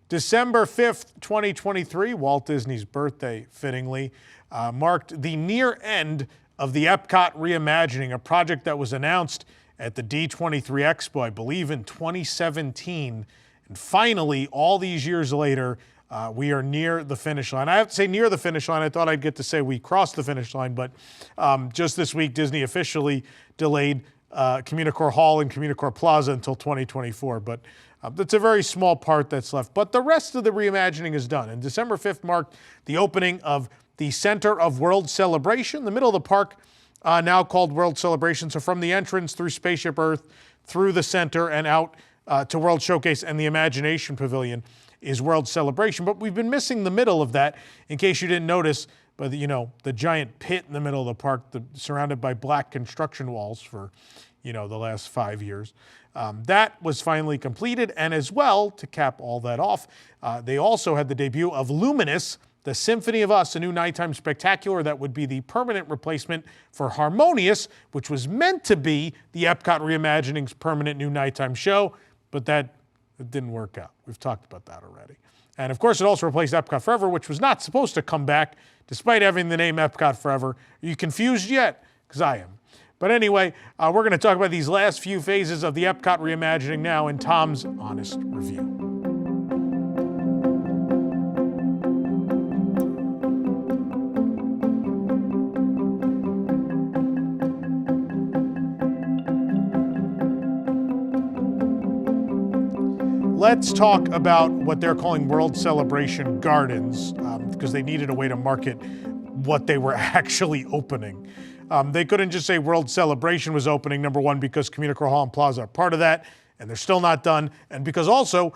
December 5th, 2023, Walt Disney's birthday, fittingly, marked the near end of the EPCOT reimagining, a project that was announced at the D23 Expo, I believe in 2017. And finally, all these years later, we are near the finish line. I have to say near the finish line. I thought I'd get to say we crossed the finish line, but just this week, Disney officially delayed Communicore Hall and Communicore Plaza until 2024. But that's a very small part that's left. But the rest of the reimagining is done. And December 5th marked the opening of the Center of World Celebration, the middle of the park, now called World Celebration. So from the entrance through Spaceship Earth, through the center and out to World Showcase and the Imagination Pavilion is World Celebration. But we've been missing the middle of that, in case you didn't notice, but the giant pit in the middle of the park, surrounded by black construction walls for, the last 5 years. That was finally completed. And as well, to cap all that off, they also had the debut of Luminous, the Symphony of Us, a new nighttime spectacular that would be the permanent replacement for Harmonious, which was meant to be the EPCOT Reimagining's permanent new nighttime show, but that didn't work out. We've talked about that already. And of course, it also replaced EPCOT Forever, which was not supposed to come back, despite having the name EPCOT Forever. Are you confused yet? Because I am. But anyway, we're going to talk about these last few phases of the EPCOT reimagining now in Tom's Honest Review. Let's talk about what they're calling World Celebration Gardens, because they needed a way to market what they were actually opening. They couldn't just say World Celebration was opening, number one, because Communicore Hall and Plaza are part of that, and they're still not done, and because also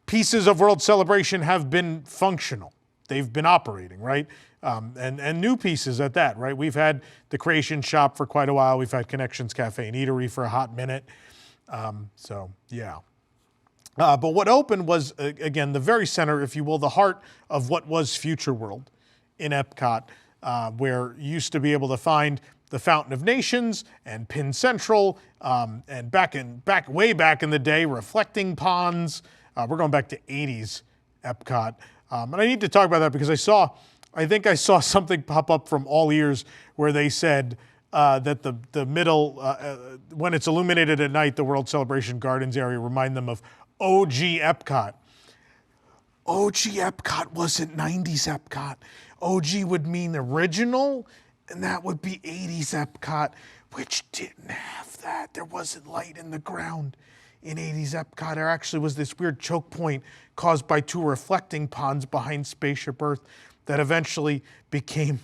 pieces of World Celebration have been functional. They've been operating, right? And new pieces at that, right? We've had the Creation Shop for quite a while. We've had Connections Cafe and Eatery for a hot minute. So, yeah. But what opened was, again, the very center, if you will, the heart of what was Future World in EPCOT, where you used to be able to find the Fountain of Nations and Pin Central, and way back in the day, reflecting ponds. We're going back to 80s EPCOT. And I need to talk about that because I think I saw something pop up from All Ears where they said that the middle, when it's illuminated at night, the World Celebration Gardens area remind them of OG EPCOT. OG EPCOT wasn't 90s EPCOT. OG would mean original, and that would be 80s EPCOT, which didn't have that. There wasn't light in the ground in 80s EPCOT. There actually was this weird choke point caused by two reflecting ponds behind Spaceship Earth that eventually became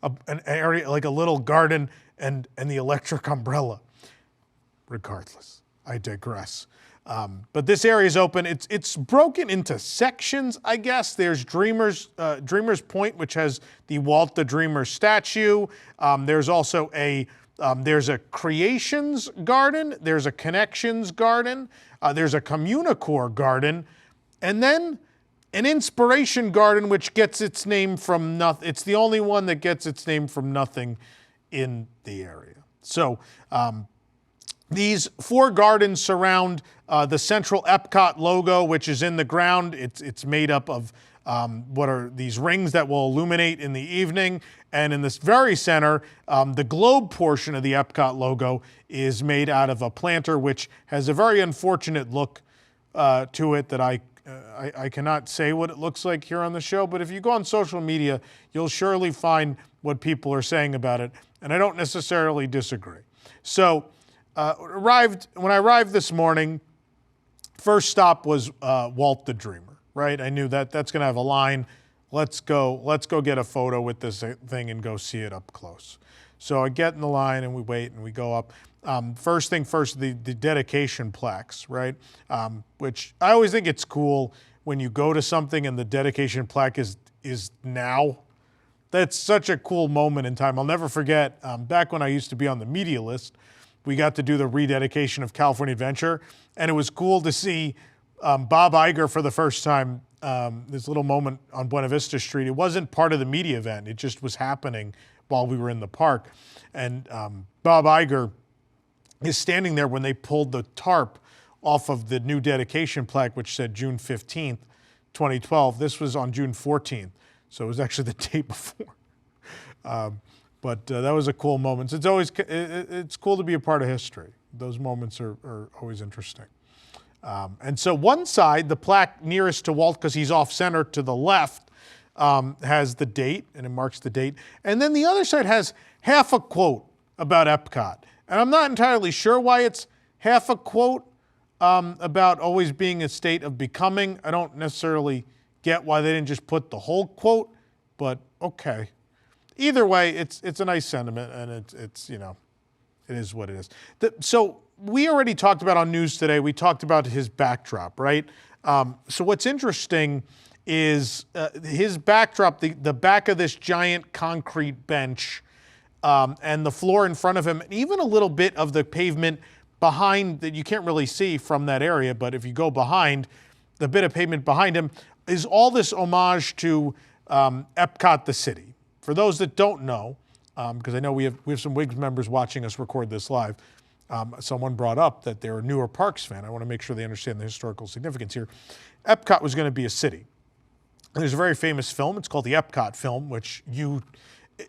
an area like a little garden and the electric umbrella. Regardless, I digress. But this area is open. It's broken into sections, I guess. There's Dreamer's Point, which has the Walt the Dreamer statue. There's also there's a Creations Garden. There's a Connections Garden. There's a Communicore Garden. And then an Inspiration Garden, which gets its name from nothing. It's the only one that gets its name from nothing in the area. So, these four gardens surround the central EPCOT logo, which is in the ground. It's made up of what are these rings that will illuminate in the evening. And in this very center, the globe portion of the EPCOT logo is made out of a planter, which has a very unfortunate look to it that I cannot say what it looks like here on the show. But if you go on social media, you'll surely find what people are saying about it. And I don't necessarily disagree. So, when I arrived this morning, first stop was Walt the Dreamer, right? I knew that's going to have a line. Let's go get a photo with this thing and go see it up close. So I get in the line and we wait and we go up. First thing first, the dedication plaques, right? Which I always think it's cool when you go to something and the dedication plaque is now. That's such a cool moment in time. I'll never forget, back when I used to be on the media list, we got to do the rededication of California Adventure, and it was cool to see Bob Iger for the first time, this little moment on Buena Vista Street. It wasn't part of the media event. It just was happening while we were in the park. And Bob Iger is standing there when they pulled the tarp off of the new dedication plaque, which said June 15th, 2012. This was on June 14th, so it was actually the day before. But that was a cool moment. It's cool to be a part of history. Those moments are always interesting. And so one side, the plaque nearest to Walt, because he's off center to the left, has the date, and it marks the date. And then the other side has half a quote about EPCOT. And I'm not entirely sure why it's half a quote about always being a state of becoming. I don't necessarily get why they didn't just put the whole quote, but okay. Either way, it's a nice sentiment, and it's it is what it is. So we already talked about on news today, we talked about his backdrop, right? So what's interesting is his backdrop, the back of this giant concrete bench, and the floor in front of him, and even a little bit of the pavement behind that you can't really see from that area, but if you go behind, the bit of pavement behind him is all this homage to EPCOT, the city. For those that don't know, because I know we have some WIGS members watching us record this live, someone brought up that they're a Newer Parks fan. I want to make sure they understand the historical significance here. EPCOT was going to be a city. And there's a very famous film. It's called the EPCOT film, which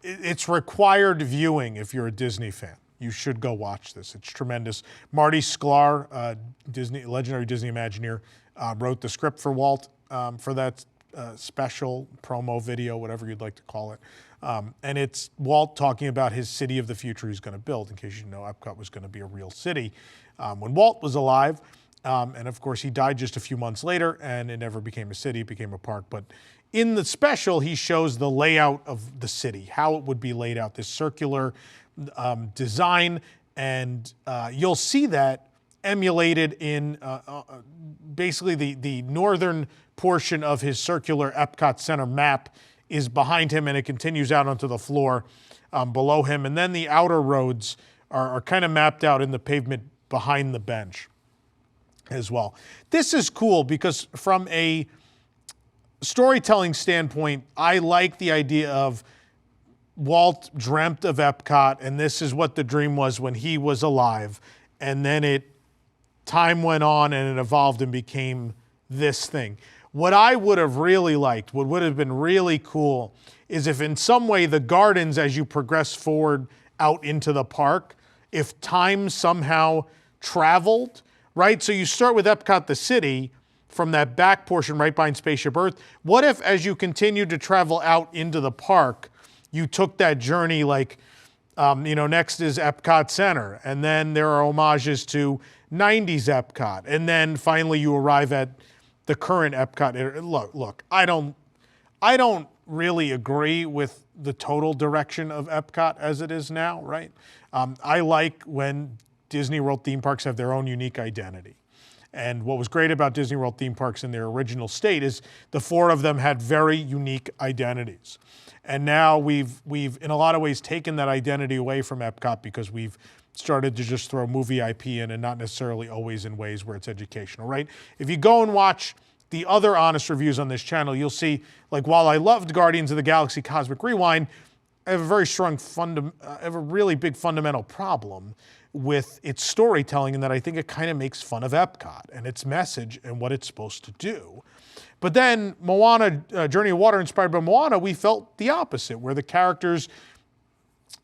it's required viewing if you're a Disney fan. You should go watch this. It's tremendous. Marty Sklar, legendary Disney Imagineer, wrote the script for Walt for that special promo video, whatever you'd like to call it. And it's Walt talking about his city of the future he's going to build. In case you know, EPCOT was going to be a real city when Walt was alive. And of course, he died just a few months later, and it never became a city, it became a park. But in the special, he shows the layout of the city, how it would be laid out, this circular design. And you'll see that emulated in basically the northern portion of his circular EPCOT Center map is behind him, and it continues out onto the floor below him. And then the outer roads are kind of mapped out in the pavement behind the bench as well. This is cool because from a storytelling standpoint, I like the idea of Walt dreamt of EPCOT, and this is what the dream was when he was alive. And then time went on and it evolved and became this thing. What I would have really liked, what would have been really cool, is if in some way the gardens, as you progress forward out into the park, if time somehow traveled, right? So you start with EPCOT, the city, from that back portion right behind Spaceship Earth. What if as you continued to travel out into the park, you took that journey like, next is EPCOT Center, and then there are homages to 90s EPCOT, and then finally you arrive at the current EPCOT. Look, I don't really agree with the total direction of EPCOT as it is now, right? I like when Disney World theme parks have their own unique identity. And what was great about Disney World theme parks in their original state is the four of them had very unique identities. And now we've in a lot of ways taken that identity away from EPCOT because we've started to just throw movie IP in, and not necessarily always in ways where it's educational, right? If you go and watch the other honest reviews on this channel, you'll see, like, while I loved Guardians of the Galaxy Cosmic Rewind, I have a very strong I have a really big fundamental problem with its storytelling, in that I think it kind of makes fun of EPCOT and its message and what it's supposed to do. But then Moana, Journey of Water, inspired by Moana, we felt the opposite, where the characters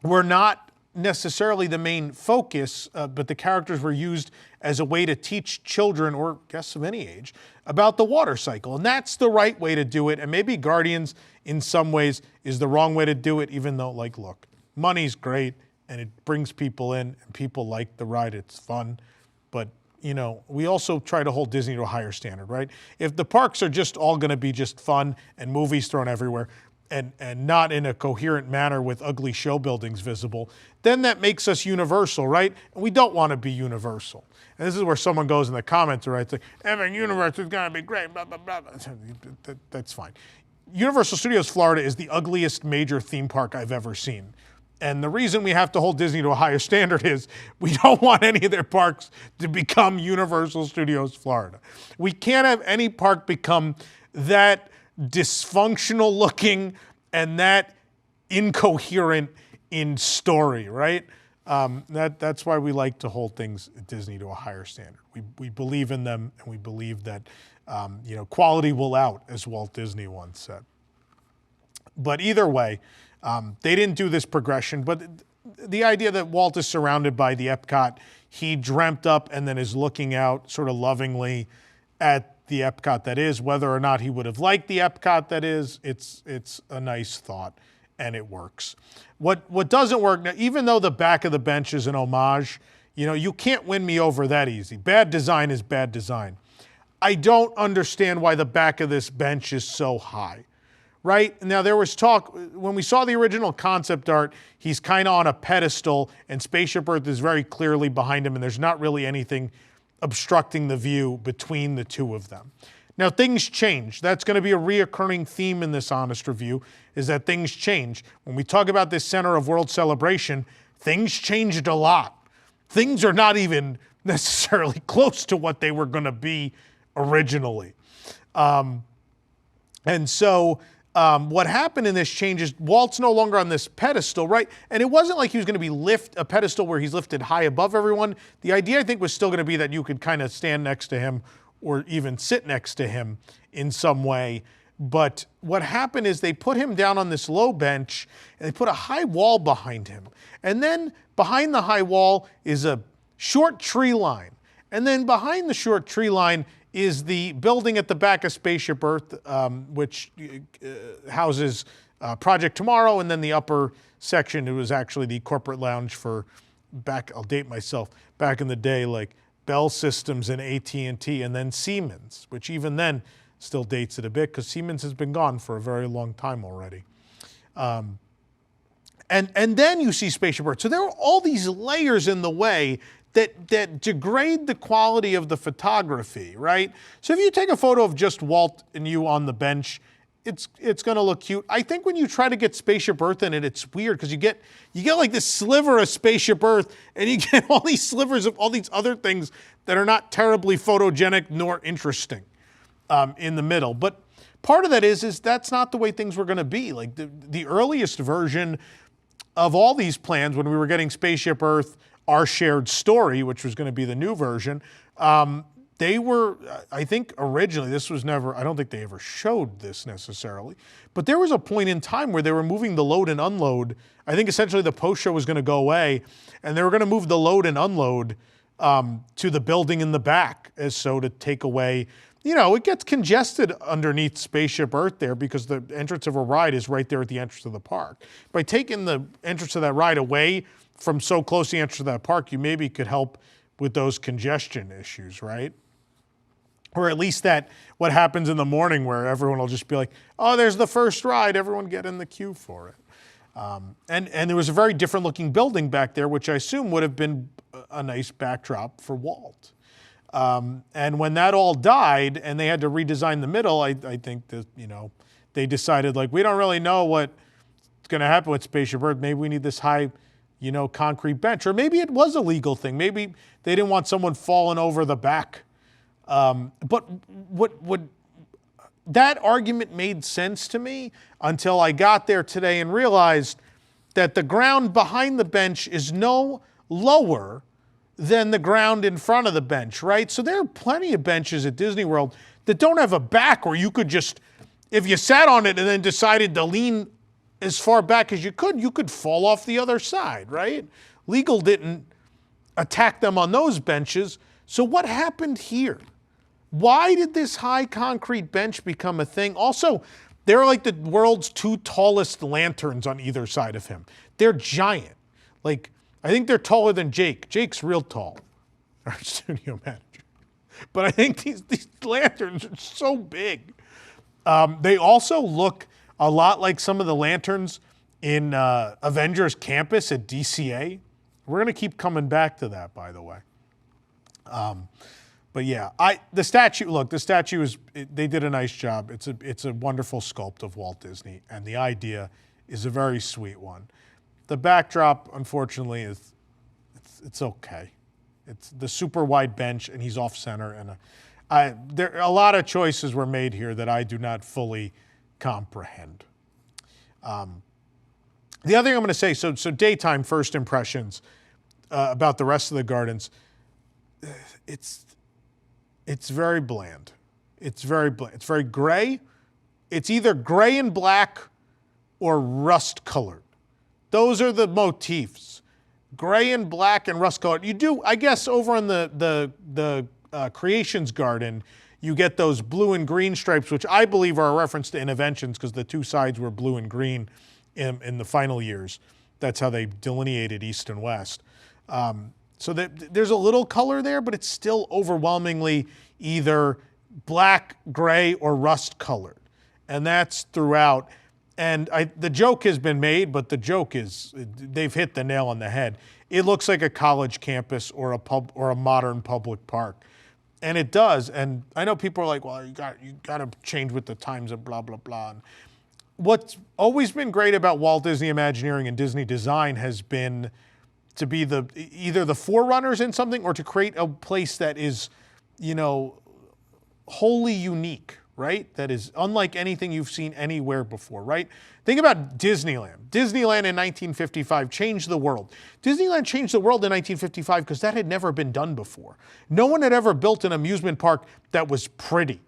were not necessarily the main focus, but the characters were used as a way to teach children, or guests of any age, about the water cycle. And that's the right way to do it. And maybe Guardians, in some ways, is the wrong way to do it, even though, like, look, money's great, and it brings people in, and people like the ride, it's fun. But, we also try to hold Disney to a higher standard, right? If the parks are just all gonna be just fun and movies thrown everywhere, and not in a coherent manner with ugly show buildings visible, then that makes us Universal, right? And we don't want to be Universal. And this is where someone goes in the comments, right? It's like, every universe is going to be great, blah, blah, blah. That's fine. Universal Studios Florida is the ugliest major theme park I've ever seen. And the reason we have to hold Disney to a higher standard is we don't want any of their parks to become Universal Studios Florida. We can't have any park become that dysfunctional looking and that incoherent in story, right? That's why we like to hold things at Disney to a higher standard. We believe in them, and we believe that quality will out, as Walt Disney once said. But either way, they didn't do this progression. But the idea that Walt is surrounded by the EPCOT he dreamt up and then is looking out sort of lovingly at the EPCOT that is, whether or not he would have liked the EPCOT that is, it's a nice thought, and it works. What doesn't work, now, even though the back of the bench is an homage, you can't win me over that easy. Bad design is bad design. I don't understand why the back of this bench is so high, right? Now, there was talk, when we saw the original concept art, he's kind of on a pedestal, and Spaceship Earth is very clearly behind him, and there's not really anything obstructing the view between the two of them. Now, things change. That's going to be a reoccurring theme in this Honest Review, is that things change. When we talk about this Center of World Celebration, things changed a lot. Things are not even necessarily close to what they were going to be originally. And so what happened in this change is Walt's no longer on this pedestal, right? And it wasn't like he was going to be a pedestal where he's lifted high above everyone. The idea, I think, was still going to be that you could kind of stand next to him or even sit next to him in some way. But what happened is they put him down on this low bench and they put a high wall behind him. And then behind the high wall is a short tree line. And then behind the short tree line is the building at the back of Spaceship Earth, which houses Project Tomorrow, and then the upper section, it was actually the corporate lounge for I'll date myself, back in the day, like Bell Systems and AT&T, and then Siemens, which even then still dates it a bit, because Siemens has been gone for a very long time already. And then you see Spaceship Earth. So there are all these layers in the way that degrade the quality of the photography, right? So if you take a photo of just Walt and you on the bench, it's going to look cute. I think when you try to get Spaceship Earth in it, it's weird, because you get like this sliver of Spaceship Earth, and you get all these slivers of all these other things that are not terribly photogenic nor interesting in the middle. But part of that is that's not the way things were going to be. Like the earliest version of all these plans, when we were getting Spaceship Earth, Our Shared Story, which was going to be the new version, they were, I think originally, this was never, I don't think they ever showed this necessarily, but there was a point in time where they were moving the load and unload. I think essentially the post-show was going to go away, and they were going to move the load and unload to the building in the back, as so to take away, it gets congested underneath Spaceship Earth there, because the entrance of a ride is right there at the entrance of the park. By taking the entrance of that ride away from so close to the entrance of that park, you maybe could help with those congestion issues, right? Or at least what happens in the morning, where everyone will just be like, oh, there's the first ride, everyone get in the queue for it. And there was a very different looking building back there, which I assume would have been a nice backdrop for Walt. And when that all died and they had to redesign the middle, I think that, they decided, like, we don't really know what's going to happen with Spaceship Earth. Maybe we need this high, concrete bench. Or maybe it was a legal thing. Maybe they didn't want someone falling over the back. But that argument made sense to me until I got there today and realized that the ground behind the bench is no lower than the ground in front of the bench, right? So there are plenty of benches at Disney World that don't have a back where you could just, if you sat on it and then decided to lean as far back as you could fall off the other side, right? Legal didn't attack them on those benches. So what happened here? Why did this high concrete bench become a thing? Also, they're like the world's two tallest lanterns on either side of him. They're giant. Like, I think they're taller than Jake. Jake's real tall, our studio manager. But I think these lanterns are so big. They also look a lot like some of the lanterns in Avengers Campus at DCA. We're going to keep coming back to that, by the way. But yeah, the statue they did a nice job. It's a wonderful sculpt of Walt Disney, and the idea is a very sweet one. The backdrop, unfortunately, it's okay. It's the super wide bench, and he's off center, and a lot of choices were made here that I do not fully comprehend. The other thing I'm going to say, so daytime first impressions, about the rest of the gardens. It's very bland. It's very bland. It's very gray. It's either gray and black or rust colored. Those are the motifs. Gray and black and rust colored. You do, I guess, over in the Creations Garden, you get those blue and green stripes, which I believe are a reference to Interventions because the two sides were blue and green in the final years. That's how they delineated East and West. So there's a little color there, but it's still overwhelmingly either black, gray, or rust colored. And that's throughout. And the joke has been made, but the joke is they've hit the nail on the head. It looks like a college campus or a pub or a modern public park. And it does. And I know people are like, well, you got to change with the times and blah, blah, blah. And what's always been great about Walt Disney Imagineering and Disney Design has been to be either the forerunners in something or to create a place that is, wholly unique, right? That is unlike anything you've seen anywhere before, right? Think about Disneyland. Disneyland in 1955 changed the world. Disneyland changed the world in 1955 because that had never been done before. No one had ever built an amusement park that was pretty,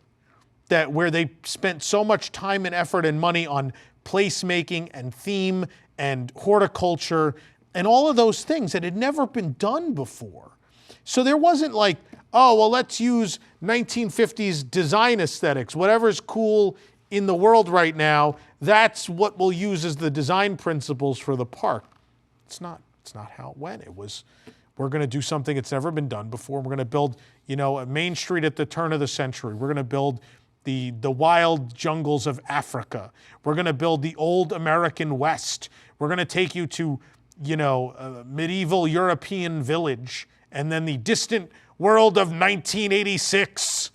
where they spent so much time and effort and money on placemaking and theme and horticulture and all of those things that had never been done before. So there wasn't like, oh, well, let's use 1950s design aesthetics. Whatever's cool in the world right now, that's what we'll use as the design principles for the park. It's not how it went. It was, we're going to do something that's never been done before. We're going to build, a Main Street at the turn of the century. We're going to build the wild jungles of Africa. We're going to build the old American West. We're going to take you to, a medieval European village and then the distant world of 1986.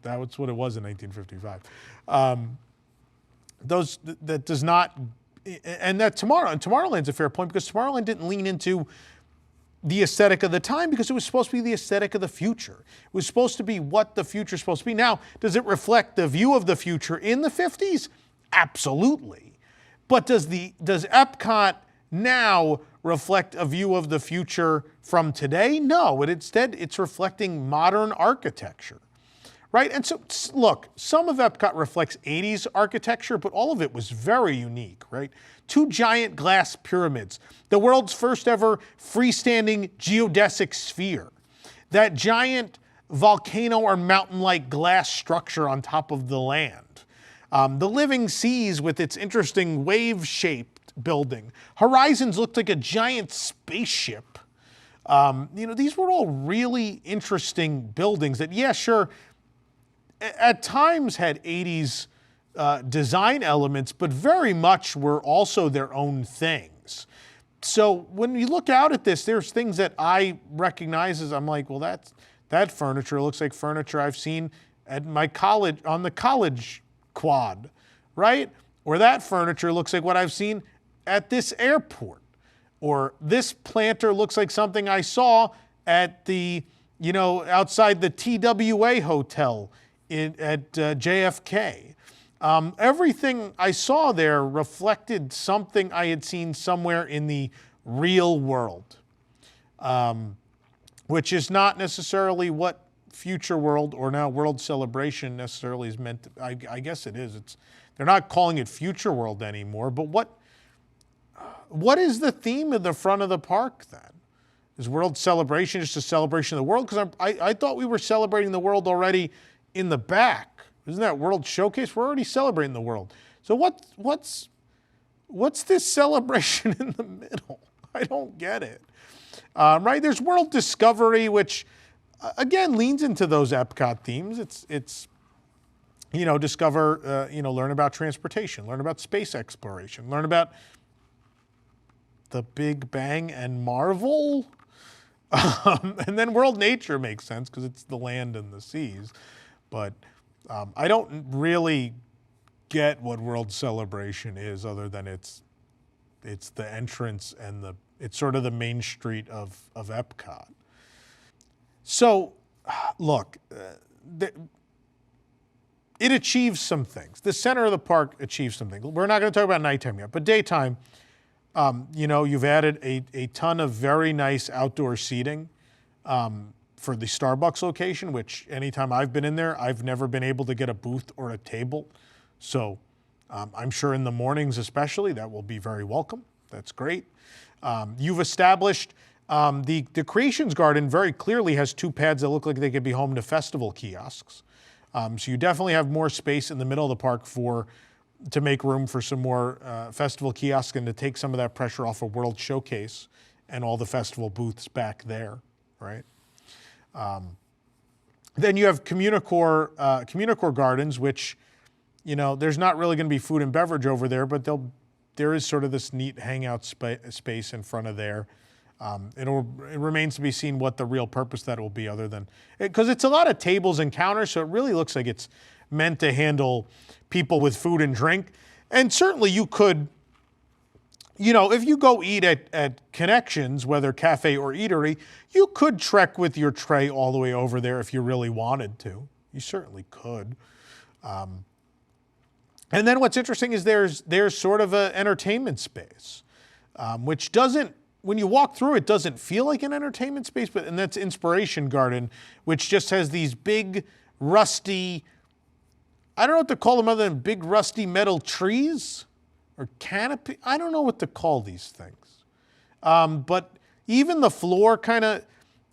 That's what it was in 1955. That does not, and Tomorrowland's a fair point because Tomorrowland didn't lean into the aesthetic of the time because it was supposed to be the aesthetic of the future. It was supposed to be what the future is supposed to be. Now, does it reflect the view of the future in the 50s? Absolutely. But does EPCOT now reflect a view of the future from today? No, instead it's reflecting modern architecture, right? And so, look, some of EPCOT reflects 80s architecture, but all of it was very unique, right? 2 giant glass pyramids, the world's first ever freestanding geodesic sphere, that giant volcano or mountain-like glass structure on top of the land, the living seas with its interesting wave-shaped building. Horizons looked like a giant spaceship. These were all really interesting buildings that, yeah, sure, at times had 80s design elements, but very much were also their own things. So when you look out at this, there's things that I recognize as I'm like, well, that furniture looks like furniture I've seen at my college, on the college quad, right? Or that furniture looks like what I've seen at this airport. Or this planter looks like something I saw at the, outside the TWA hotel at JFK. Everything I saw there reflected something I had seen somewhere in the real world, which is not necessarily what Future World or now World Celebration necessarily is meant to, I guess it is. They're not calling it Future World anymore, but what is the theme of the front of the park then? Is World Celebration just a celebration of the world? Because I thought we were celebrating the world already in the back. Isn't that World Showcase? We're already celebrating the world. So what's this celebration in the middle? I don't get it. Right? There's World Discovery, which again leans into those EPCOT themes. It's discover, learn about transportation, learn about space exploration, learn about the Big Bang and Marvel. And then World Nature makes sense because it's the land and the seas. But I don't really get what World Celebration is other than it's the entrance and it's sort of the main street of EPCOT. So, look, it achieves some things. The center of the park achieves something. We're not going to talk about nighttime yet, but daytime, You know, you've added a ton of very nice outdoor seating for the Starbucks location, which anytime I've been in there, I've never been able to get a booth or a table. So I'm sure in the mornings especially, that will be very welcome. That's great. You've established the Creations Garden very clearly has 2 pads that look like they could be home to festival kiosks. So you definitely have more space in the middle of the park to make room for some more festival kiosks and to take some of that pressure off of World Showcase and all the festival booths back there, right? Then you have Communicore Gardens, which, you know, there's not really going to be food and beverage over there, but there is sort of this neat hangout space in front of there. It remains to be seen what the real purpose that will be, other than, because it's a lot of tables and counters, so it really looks like it's meant to handle people with food and drink. And certainly you could, you know, if you go eat at Connections, whether cafe or eatery, you could trek with your tray all the way over there if you really wanted to. You certainly could. And then what's interesting is there's sort of an entertainment space, which doesn't, when you walk through it, doesn't feel like an entertainment space, and that's Inspiration Garden, which just has these big, rusty, I don't know what to call them other than big, rusty metal trees or canopy. I don't know what to call these things. But even the floor kind of,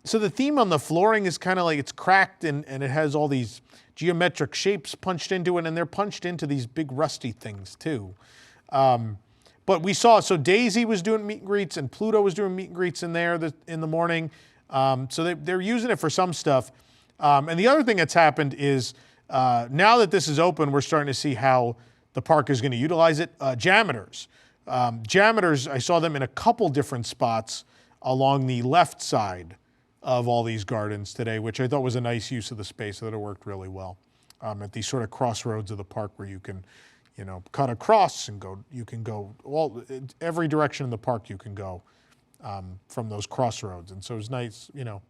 so the theme on the flooring is kind of like it's cracked and it has all these geometric shapes punched into it, and they're punched into these big rusty things too. But we saw, so Daisy was doing meet and greets and Pluto was doing meet and greets in there in the morning. So they're using it for some stuff. And the other thing that's happened is now that this is open, we're starting to see how the park is going to utilize it. Jameters. Jameters, I saw them in a couple different spots along the left side of all these gardens today, which I thought was a nice use of the space, so that it worked really well. At these sort of crossroads of the park where you can, you know, cut across and go, you can go every direction in the park you can go from those crossroads. And so it was nice, you know,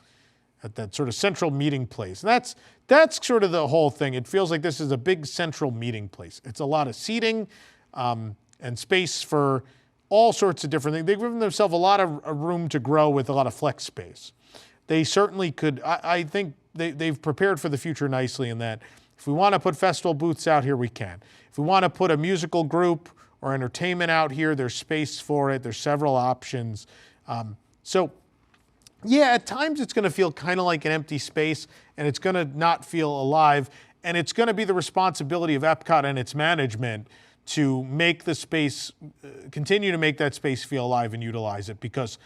at that sort of central meeting place. And that's sort of the whole thing. It feels like this is a big central meeting place. It's a lot of seating and space for all sorts of different things. They've given themselves a lot of room to grow with a lot of flex space. They certainly could, I think they've prepared for the future nicely in that if we want to put festival booths out here, we can. If we want to put a musical group or entertainment out here, there's space for it. There's several options. So yeah, at times it's going to feel kind of like an empty space, and it's going to not feel alive, and it's going to be the responsibility of EPCOT and its management to make the space, continue to make that space feel alive and utilize it, because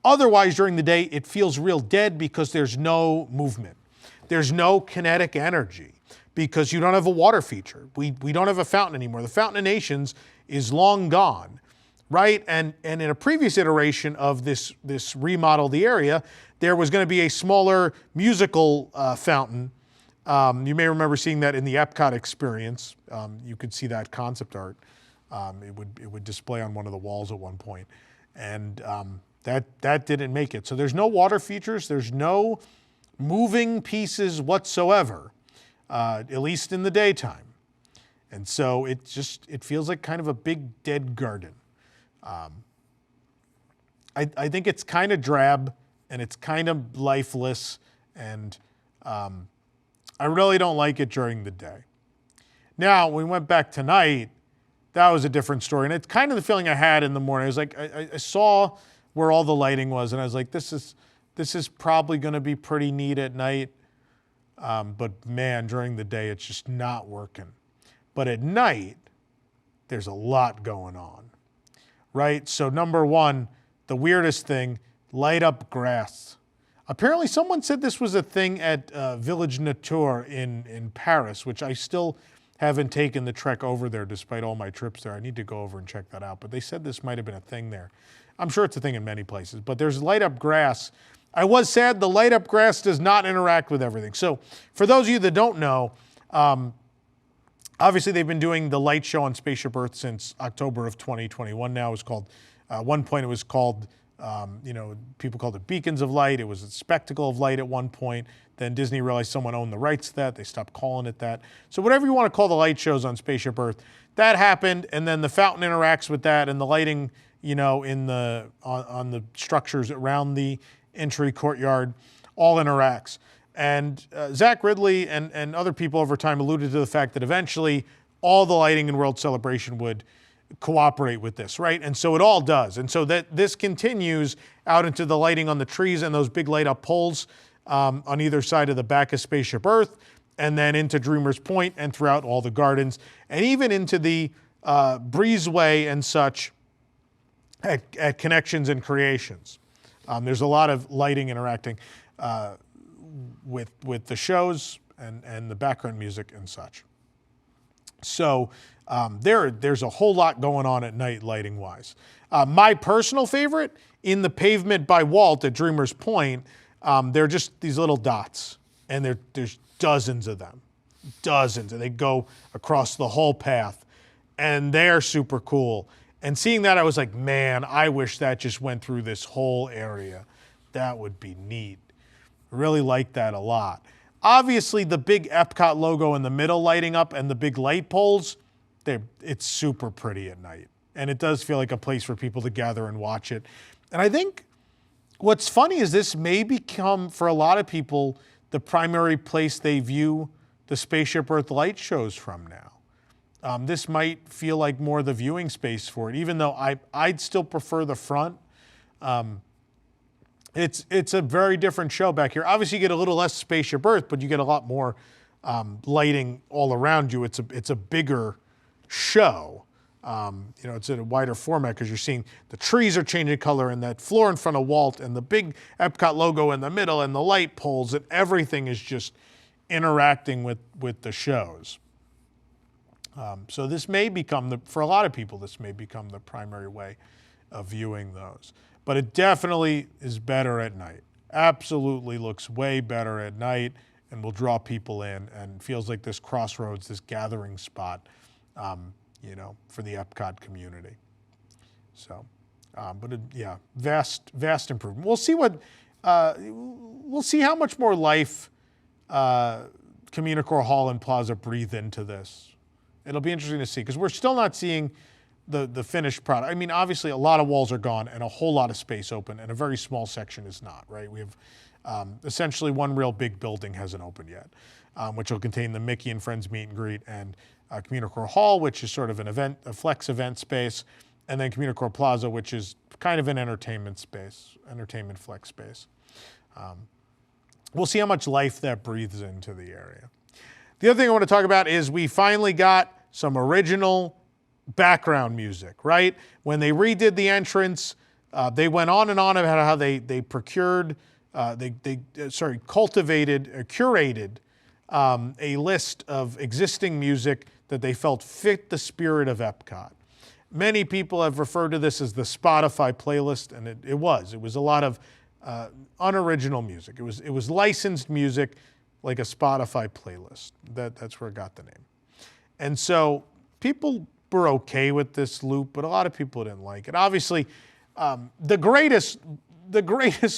otherwise during the day it feels real dead because there's no movement. There's no kinetic energy because you don't have a water feature. We don't have a fountain anymore. The Fountain of Nations is long gone. Right, and in a previous iteration of this remodel of the area, there was going to be a smaller musical fountain. You may remember seeing that in the EPCOT experience. You could see that concept art. It would display on one of the walls at one point, and that didn't make it. So there's no water features. There's no moving pieces whatsoever, at least in the daytime. And so it feels like kind of a big dead garden. I think it's kind of drab and it's kind of lifeless, and I really don't like it during the day. Now, when we went back tonight, that was a different story, and it's kind of the feeling I had in the morning. I was like, I saw where all the lighting was, and I was like, this is probably going to be pretty neat at night, but man, during the day, it's just not working. But at night, there's a lot going on. Right? So number one, the weirdest thing, light up grass. Apparently someone said this was a thing at Village Nature in Paris, which I still haven't taken the trek over there despite all my trips there. I need to go over and check that out. But they said this might have been a thing there. I'm sure it's a thing in many places, but there's light up grass. I was sad the light up grass does not interact with everything. So for those of you that don't know, obviously, they've been doing the light show on Spaceship Earth since October of 2021 now. It's called, at one point it was called, you know, people called it Beacons of Light. It was a Spectacle of Light at one point. Then Disney realized someone owned the rights to that. They stopped calling it that. So whatever you want to call the light shows on Spaceship Earth, that happened. And then the fountain interacts with that, and the lighting in on the structures around the entry courtyard, all interacts. And Zach Ridley and other people over time alluded to the fact that eventually all the lighting in World Celebration would cooperate with this, right? And so it all does. And so that this continues out into the lighting on the trees and those big light up poles on either side of the back of Spaceship Earth, and then into Dreamer's Point and throughout all the gardens, and even into the breezeway and such at Connections and Creations. There's a lot of lighting interacting with the shows and the background music and such. So there's a whole lot going on at night lighting-wise. My personal favorite, in the pavement by Walt at Dreamer's Point, they're just these little dots, and there's dozens of them. Dozens, and they go across the whole path, and they're super cool. And seeing that, I was like, man, I wish that just went through this whole area. That would be neat. Really like that a lot. Obviously, the big EPCOT logo in the middle lighting up and the big light poles, it's super pretty at night. And it does feel like a place for people to gather and watch it. And I think what's funny is this may become, for a lot of people, the primary place they view the Spaceship Earth light shows from now. This might feel like more the viewing space for it, even though I'd still prefer the front. It's a very different show back here. Obviously, you get a little less Spaceship Earth, but you get a lot more lighting all around you. It's a bigger show. It's in a wider format because you're seeing the trees are changing color, and that floor in front of Walt, and the big EPCOT logo in the middle, and the light poles, and everything is just interacting with the shows. So this may become, for a lot of people, this may become the primary way of viewing those. But it definitely is better at night. Absolutely looks way better at night and will draw people in, and feels like this crossroads, this gathering spot, for the EPCOT community. So, vast improvement. We'll see we'll see how much more life Communicore Hall and Plaza breathe into this. It'll be interesting to see, because we're still not seeing the finished product. I mean, obviously, a lot of walls are gone and a whole lot of space open, and a very small section is not, right? We have essentially one real big building hasn't opened yet, which will contain the Mickey and Friends meet and greet, and Communicore Hall, which is sort of a flex event space, and then Communicore Plaza, which is kind of an entertainment flex space. We'll see how much life that breathes into the area. The other thing I want to talk about is we finally got some original background music, right? When they redid the entrance, they went on and on about how they curated, a list of existing music that they felt fit the spirit of EPCOT. Many people have referred to this as the Spotify playlist, and it was a lot of unoriginal music. It was licensed music, like a Spotify playlist. That's where it got the name. And so people were okay with this loop, but a lot of people didn't like it. Obviously, the greatest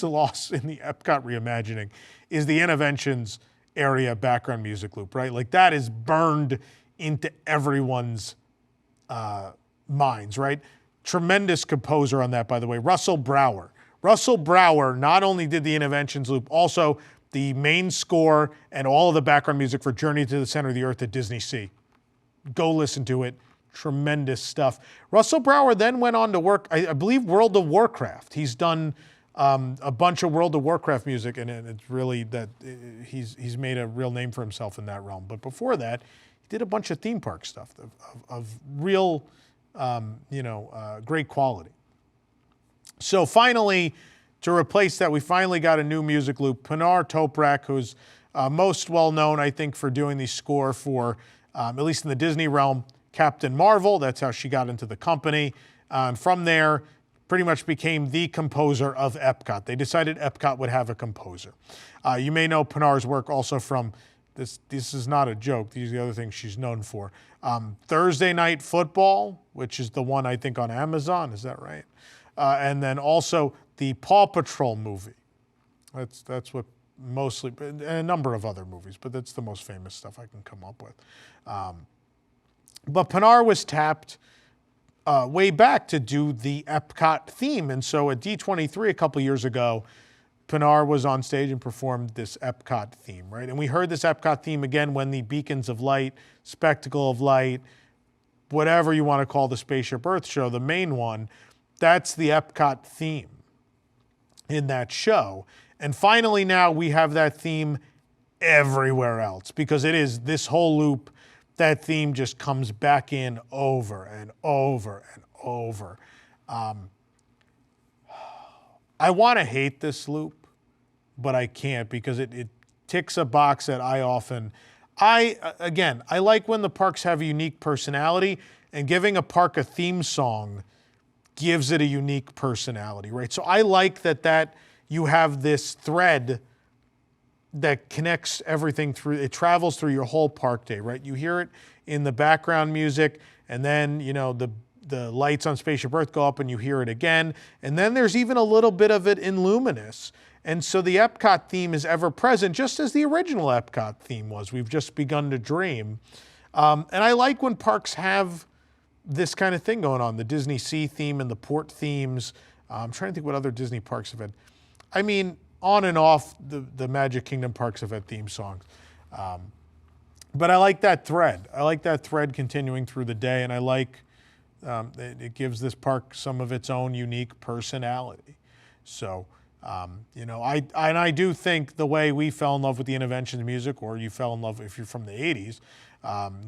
loss in the EPCOT reimagining is the Interventions area background music loop, right? Like, that is burned into everyone's minds, right? Tremendous composer on that, by the way, Russell Brower. Russell Brower not only did the Interventions loop, also the main score and all of the background music for Journey to the Center of the Earth at Disney Sea. Go listen to it. Tremendous stuff. Russell Brower then went on to work, I believe, World of Warcraft. He's done a bunch of World of Warcraft music, and it's really that he's made a real name for himself in that realm. But before that, he did a bunch of theme park stuff of real, great quality. So finally, to replace that, we finally got a new music loop. Pinar Toprak, who's most well known, I think, for doing the score for, at least in the Disney realm, Captain Marvel. That's how she got into the company. And from there, pretty much became the composer of EPCOT. They decided EPCOT would have a composer. You may know Pinar's work also from, this is not a joke, these are the other things she's known for. Thursday Night Football, which is the one I think on Amazon, is that right? And then also the Paw Patrol movie. That's what mostly, and a number of other movies, but that's the most famous stuff I can come up with. But Pinar was tapped way back to do the EPCOT theme. And so at D23 a couple years ago, Pinar was on stage and performed this EPCOT theme, right? And we heard this EPCOT theme again when the Beacons of Light, Spectacle of Light, whatever you want to call the Spaceship Earth show, the main one, that's the EPCOT theme in that show. And finally now we have that theme everywhere else, because it is this whole loop. That theme just comes back in over and over and over. I want to hate this loop, but I can't, because it ticks a box that I like when the parks have a unique personality, and giving a park a theme song gives it a unique personality, right? So I like that you have this thread that connects everything through, it travels through your whole park day, right? You hear it in the background music, and then, you know, the lights on Spaceship Earth go up and you hear it again. And then there's even a little bit of it in Luminous. And so the EPCOT theme is ever present, just as the original EPCOT theme was. We've just begun to dream. And I like when parks have this kind of thing going on, the Disney Sea theme and the port themes. I'm trying to think what other Disney parks have had. I mean, on and off, the Magic Kingdom parks have had theme songs. But I like that thread. I like that thread continuing through the day, and I like it gives this park some of its own unique personality. So, you know, I do think the way we fell in love with the Interventions music, or you fell in love, if you're from the 80s,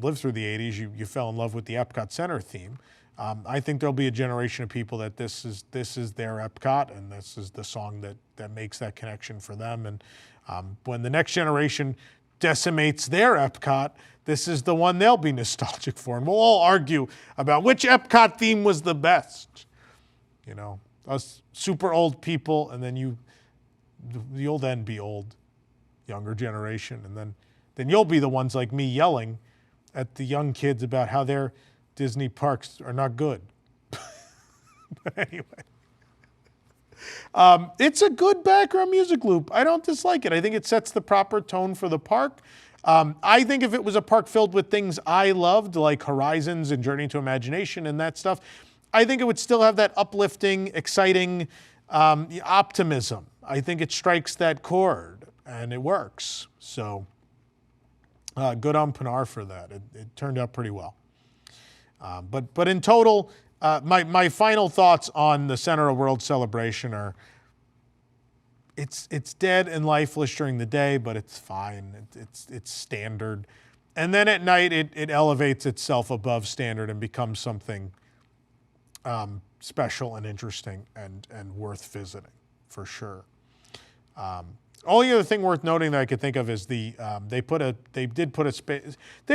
lived through the 80s, you fell in love with the Epcot Center theme. I think there'll be a generation of people that this is their Epcot, and this is the song that makes that connection for them. And when the next generation decimates their Epcot, this is the one they'll be nostalgic for. And we'll all argue about which Epcot theme was the best. You know, us super old people, and then you'll then be old, younger generation, and then you'll be the ones like me yelling at the young kids about how their Disney parks are not good. But anyway. It's a good background music loop. I don't dislike it. I think it sets the proper tone for the park. I think if it was a park filled with things I loved, like Horizons and Journey to Imagination and that stuff, I think it would still have that uplifting, exciting optimism. I think it strikes that chord, and it works. So good on Pinar for that. It turned out pretty well. But in total, my final thoughts on the Center of World Celebration are, it's dead and lifeless during the day, but it's fine. It's standard. And then at night, it elevates itself above standard and becomes something special and interesting and worth visiting, for sure. Only other thing worth noting that I could think of is they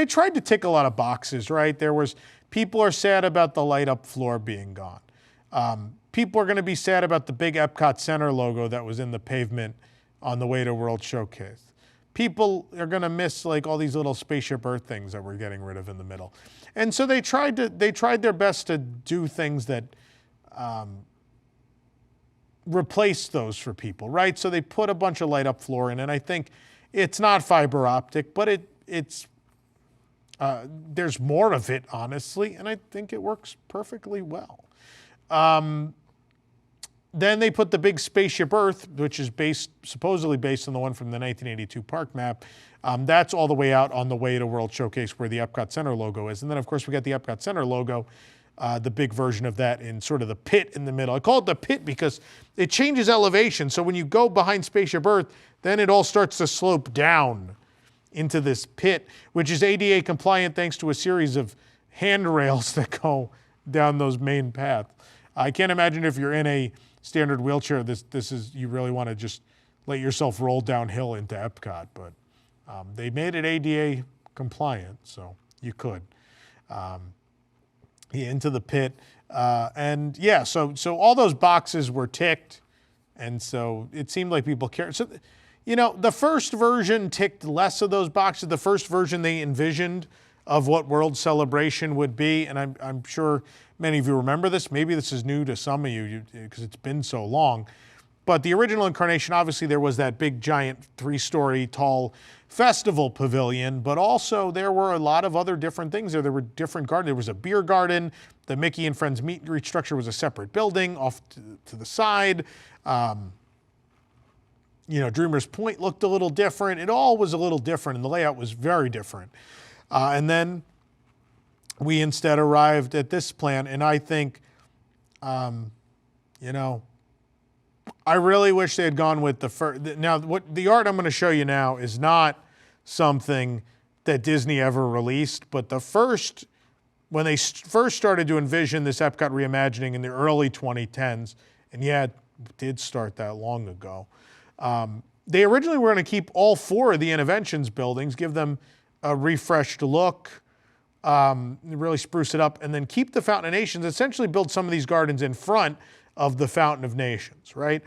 tried to tick a lot of boxes, right? There was, people are sad about the light up floor being gone. People are going to be sad about the big Epcot Center logo that was in the pavement on the way to World Showcase. People are going to miss like all these little Spaceship Earth things that we're getting rid of in the middle. And so they tried their best to do things that replace those for people, right? So they put a bunch of light up floor in, and I think it's not fiber optic, but it's there's more of it, honestly, and I think it works perfectly well. Then they put the big Spaceship Earth, which is supposedly based on the one from the 1982 park map. That's all the way out on the way to World Showcase where the Epcot Center logo is. And then, of course, we got the Epcot Center logo, the big version of that in sort of the pit in the middle. I call it the pit because it changes elevation. So when you go behind Spaceship Earth, then it all starts to slope down into this pit, which is ADA compliant thanks to a series of handrails that go down those main paths. I can't imagine if you're in a standard wheelchair, you really want to just let yourself roll downhill into Epcot, but they made it ADA compliant, so you could. Into the pit. And yeah, so all those boxes were ticked, and so it seemed like people cared. So, you know, the first version ticked less of those boxes. The first version they envisioned of what World Celebration would be, and I'm sure many of you remember this. Maybe this is new to some of you because it's been so long. But the original incarnation, obviously there was that big giant 3-story tall festival pavilion, but also there were a lot of other different things there. There were different gardens. There was a beer garden. The Mickey and Friends meet and greet structure was a separate building off to the side. Dreamer's Point looked a little different. It all was a little different, and the layout was very different. And then we instead arrived at this plan, and I think, I really wish they had gone with the first. Now, what the art I'm going to show you now is not something that Disney ever released, but the first, when they first started to envision this EPCOT reimagining in the early 2010s, and yeah, it did start that long ago, they originally were going to keep all 4 of the Interventions buildings, give them a refreshed look, really spruce it up, and then keep the Fountain of Nations, essentially build some of these gardens in front of the Fountain of Nations, right?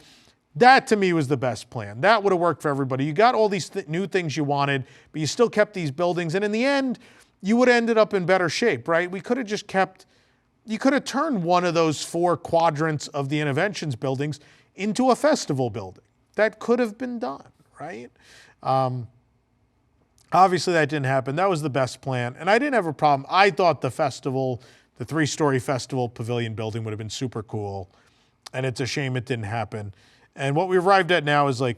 That to me was the best plan. That would have worked for everybody. You got all these new things you wanted, but you still kept these buildings, and in the end, you would have ended up in better shape, right? We could have just kept, you could have turned one of those 4 quadrants of the Interventions buildings into a festival building. That could have been done, right? Obviously that didn't happen. That was the best plan, and I didn't have a problem. I thought the festival, the 3-story festival pavilion building would have been super cool, and it's a shame it didn't happen. And what we arrived at now is like,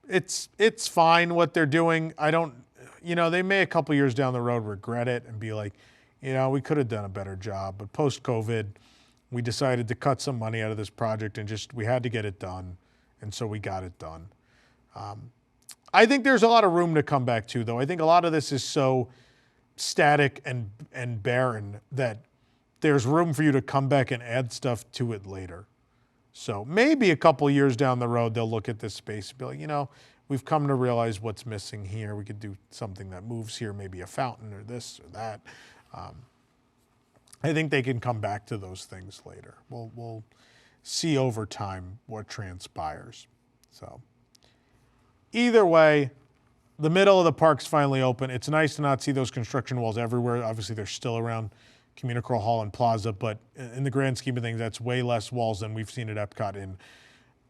it's fine what they're doing. I don't, they may a couple years down the road regret it and be like, we could have done a better job. But post-COVID, we decided to cut some money out of this project and we had to get it done. And so we got it done. I think there's a lot of room to come back to, though. I think a lot of this is so static and barren that there's room for you to come back and add stuff to it later. So maybe a couple years down the road, they'll look at this space and be like, we've come to realize what's missing here. We could do something that moves here, maybe a fountain or this or that. I think they can come back to those things later. We'll see over time what transpires. So either way, the middle of the park's finally open. It's nice to not see those construction walls everywhere. Obviously, they're still around Communicore Hall and Plaza, but in the grand scheme of things, that's way less walls than we've seen at EPCOT in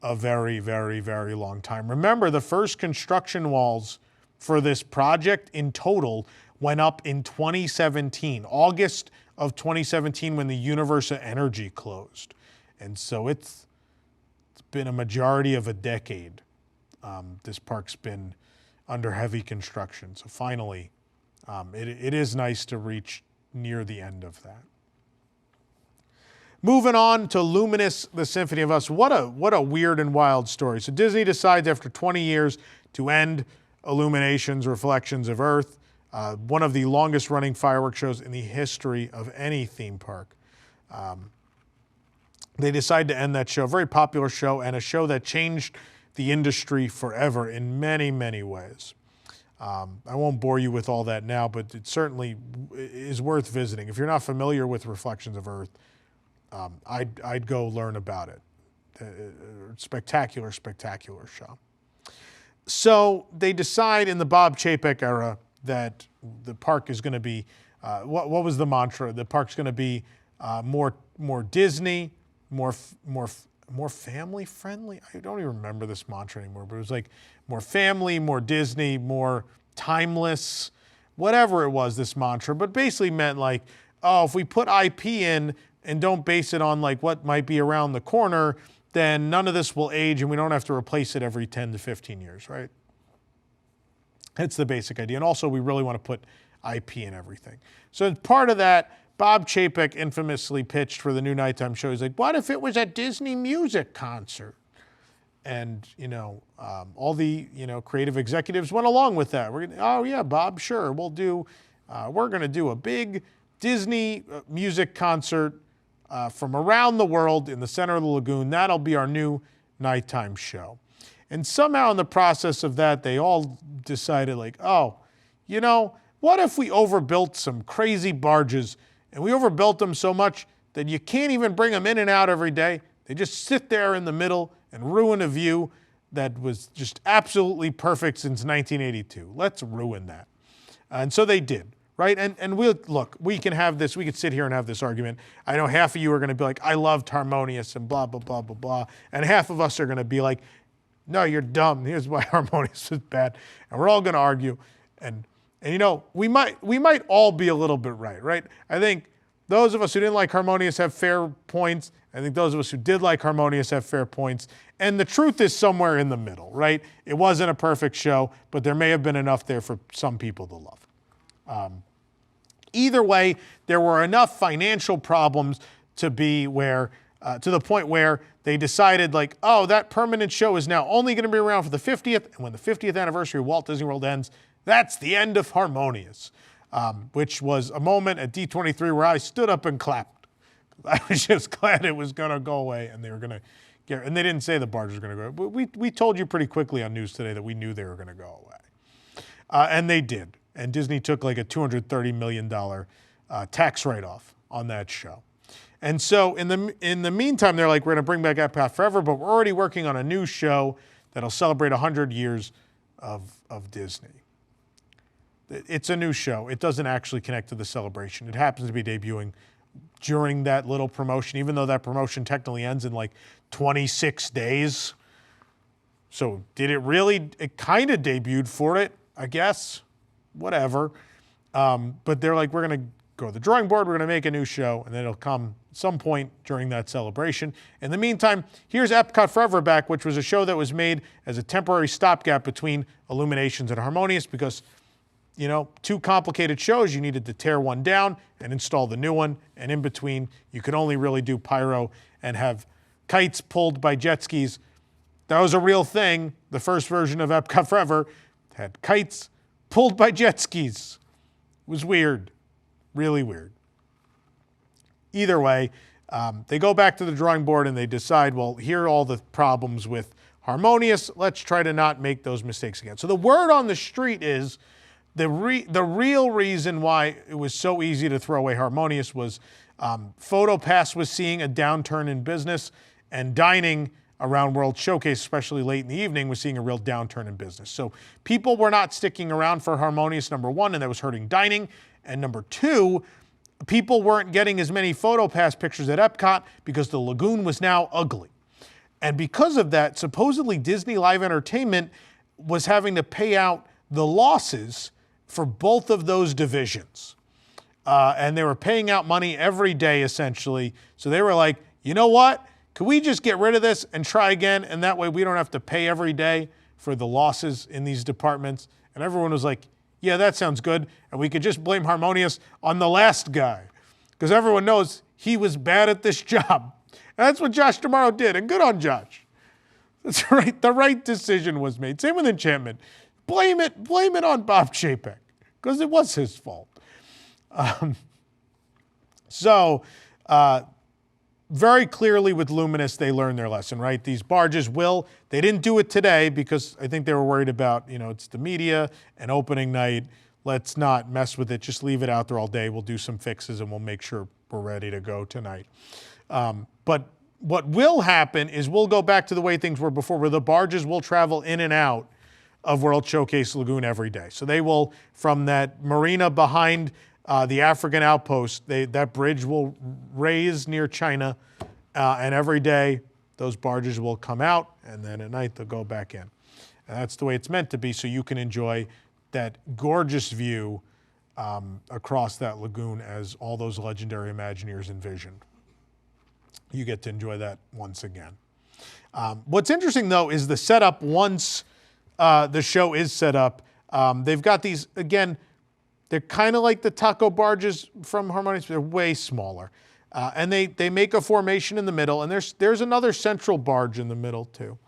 a very, very, very long time. Remember, the first construction walls for this project in total went up in 2017, August of 2017, when the Universa Energy closed. And so it's been a majority of a decade. This park's been under heavy construction. So finally, it is nice to reach near the end of that. Moving on to Luminous, the Symphony of Us. What a weird and wild story. So Disney decides after 20 years to end Illuminations, Reflections of Earth, one of the longest running fireworks shows in the history of any theme park. They decide to end that show, a very popular show, and a show that changed the industry forever in many, many ways. I won't bore you with all that now, but it certainly is worth visiting. If you're not familiar with Reflections of Earth, I'd go learn about it. Spectacular, spectacular show. So they decide in the Bob Chapek era that the park is going to be, what was the mantra? The park's going to be more Disney, more family friendly. I don't even remember this mantra anymore, but it was like more family, more Disney, more timeless, whatever it was, this mantra. But basically meant like, oh, if we put IP in and don't base it on like what might be around the corner, then none of this will age and we don't have to replace it every 10 to 15 years, right? That's the basic idea. And also we really want to put IP in everything. So as part of that, Bob Chapek infamously pitched for the new nighttime show. He's like, what if it was a Disney music concert? And, all the, creative executives went along with that. Oh yeah, Bob, sure. We're going to do a big Disney music concert from around the world in the center of the lagoon. That'll be our new nighttime show. And somehow in the process of that, they all decided like, oh, what if we overbuilt some crazy barges and we overbuilt them so much that you can't even bring them in and out every day. They just sit there in the middle and ruin a view that was just absolutely perfect since 1982. Let's ruin that. And so they did. right? And we can have this, we could sit here and have this argument. I know half of you are going to be like, I loved Harmonious and blah, blah, blah, blah, blah. And half of us are going to be like, no, you're dumb. Here's why Harmonious is bad. And we're all going to argue. And you know, we might all be a little bit right? I think those of us who didn't like Harmonious have fair points. I think those of us who did like Harmonious have fair points. And the truth is somewhere in the middle, right? It wasn't a perfect show, but there may have been enough there for some people to love. Either way, there were enough financial problems to be where, to the point where they decided like, oh, that permanent show is now only going to be around for the 50th. And when the 50th anniversary of Walt Disney World ends, that's the end of Harmonious, which was a moment at D23 where I stood up and clapped. I was just glad it was going to go away, and they were going to get. And they didn't say the barge was going to go away, but we told you pretty quickly on News Today that we knew they were going to go away, and they did. And Disney took like a $230 million tax write-off on that show. And so in the meantime, they're like, we're going to bring back EPCOT Forever, but we're already working on a new show that'll celebrate 100 years of Disney. It's a new show. It doesn't actually connect to the celebration. It happens to be debuting during that little promotion, even though that promotion technically ends in like 26 days. So did it really? It kind of debuted for it, I guess. Whatever. But they're like, we're going to go to the drawing board. We're going to make a new show, and then it'll come some point during that celebration. In the meantime, here's EPCOT Forever back, which was a show that was made as a temporary stopgap between Illuminations and Harmonious because, you know, two complicated shows. You needed to tear one down and install the new one. And in between, you could only really do pyro and have kites pulled by jet skis. That was a real thing. The first version of EPCOT Forever had kites pulled by jet skis. It was weird. Really weird. Either way, they go back to the drawing board and they decide, well, here are all the problems with Harmonious. Let's try to not make those mistakes again. So the word on the street is the real reason why it was so easy to throw away Harmonious was PhotoPass was seeing a downturn in business, and dining around World Showcase, especially late in the evening, was seeing a real downturn in business. So people were not sticking around for Harmonious, number one, and that was hurting dining. And number two, people weren't getting as many PhotoPass pictures at EPCOT because the lagoon was now ugly. And because of that, supposedly Disney Live Entertainment was having to pay out the losses for both of those divisions. And they were paying out money every day, essentially. So they were like, you know what? Could we just get rid of this and try again? And that way we don't have to pay every day for the losses in these departments. And everyone was like, yeah, that sounds good. And we could just blame Harmonious on the last guy, because everyone knows he was bad at this job. And that's what Josh Tomorrow did. And good on Josh. That's right. The right decision was made. Same with Enchantment. Blame it on Bob Chapek, because it was his fault. Very clearly with Luminous, they learned their lesson, right? These barges they didn't do it today because I think they were worried about, it's the media and opening night. Let's not mess with it. Just leave it out there all day. We'll do some fixes and we'll make sure we're ready to go tonight. But what will happen is we'll go back to the way things were before, where the barges will travel in and out of World Showcase Lagoon every day. So they will, from that marina behind the African outpost, that bridge will raise near China, and every day those barges will come out, and then at night they'll go back in. And that's the way it's meant to be, so you can enjoy that gorgeous view across that lagoon as all those legendary Imagineers envisioned. You get to enjoy that once again. What's interesting, though, is the setup once the show is set up. They've got these, again, they're kind of like the taco barges from Harmonious, but they're way smaller. And they make a formation in the middle, and there's another central barge in the middle, too.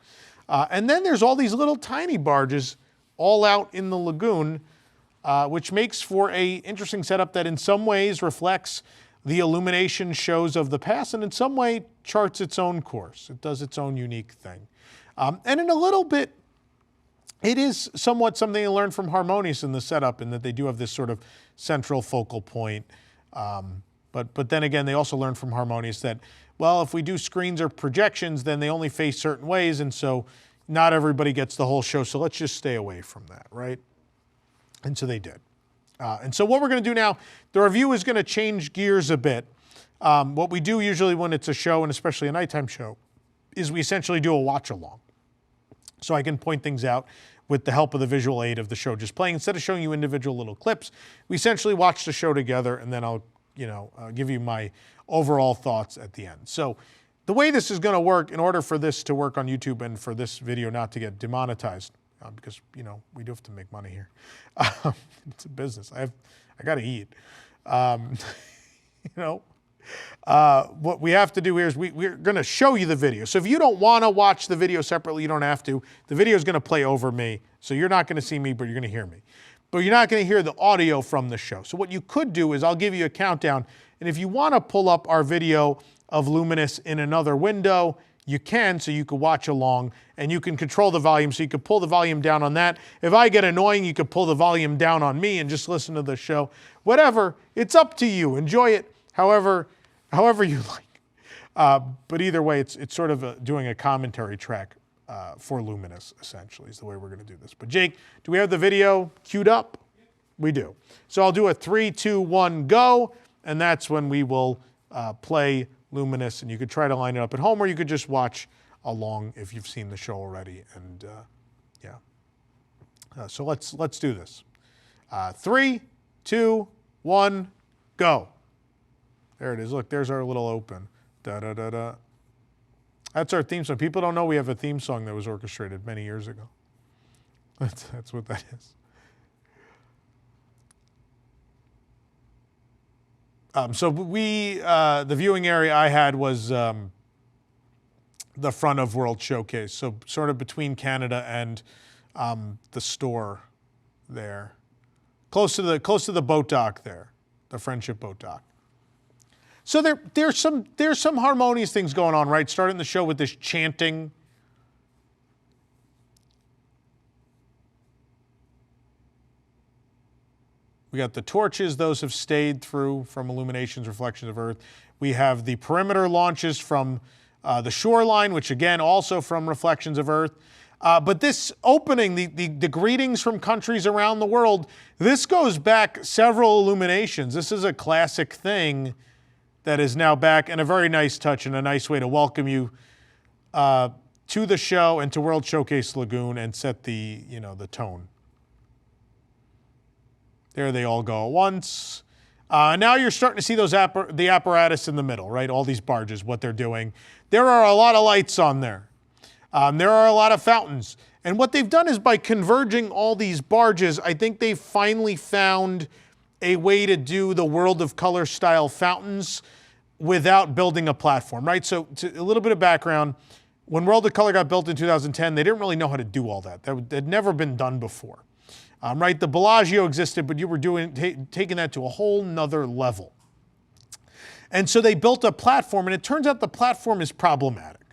And then there's all these little tiny barges all out in the lagoon, which makes for a interesting setup that in some ways reflects the Illumination shows of the past, and in some way charts its own course. It does its own unique thing. And in a little bit, it is somewhat something to learn from Harmonious in the setup, in that they do have this sort of central focal point. But then again, they also learn from Harmonious that, well, if we do screens or projections, then they only face certain ways, and so not everybody gets the whole show, so let's just stay away from that, right? And so they did. And so what we're going to do now, the review is going to change gears a bit. What we do usually when it's a show, and especially a nighttime show, is we essentially do a watch along. So I can point things out with the help of the visual aid of the show just playing. Instead of showing you individual little clips, we essentially watch the show together, and then I'll give you my overall thoughts at the end. So the way this is going to work, in order for this to work on YouTube and for this video not to get demonetized, because we do have to make money here. It's a business. I got to eat. What we have to do here is we're going to show you the video. So if you don't want to watch the video separately, you don't have to. The video is going to play over me, so you're not going to see me, but you're going to hear me. But you're not going to hear the audio from the show. So what you could do is I'll give you a countdown, and if you want to pull up our video of Luminous in another window, you can, so you can watch along, and you can control the volume, so you can pull the volume down on that. If I get annoying, you can pull the volume down on me and just listen to the show. Whatever, it's up to you. Enjoy it however you like. But either way, it's sort of doing a commentary track for Luminous, essentially, is the way we're going to do this. But Jake, do we have the video queued up? We do. So I'll do a 3, 2, 1, go, and that's when we will play Luminous, and you could try to line it up at home, or you could just watch along if you've seen the show already. And so let's do this. 3, 2, 1, go. There it is. Look, there's our little open. Da da da da. That's our theme song. People don't know we have a theme song that was orchestrated many years ago. That's what that is. So the viewing area I had was the front of World Showcase, so sort of between Canada and the store there, close to the boat dock there, the Friendship boat dock. So there's some harmonious things going on, right? Starting the show with this chanting. We got the torches; those have stayed through from Illuminations, Reflections of Earth. We have the perimeter launches from the shoreline, which again also from Reflections of Earth. But this opening, the greetings from countries around the world, this goes back several Illuminations. This is a classic thing that is now back, and a very nice touch and a nice way to welcome you to the show and to World Showcase Lagoon and set the tone. There they all go at once. Now you're starting to see the apparatus in the middle, right? All these barges, what they're doing. There are a lot of lights on there. There are a lot of fountains. And what they've done is by converging all these barges, I think they've finally found a way to do the World of Color style fountains without building a platform, right? So a little bit of background. When World of Color got built in 2010, they didn't really know how to do all that. That had never been done before, right? The Bellagio existed, but you were taking that to a whole nother level. And so they built a platform, and it turns out the platform is problematic,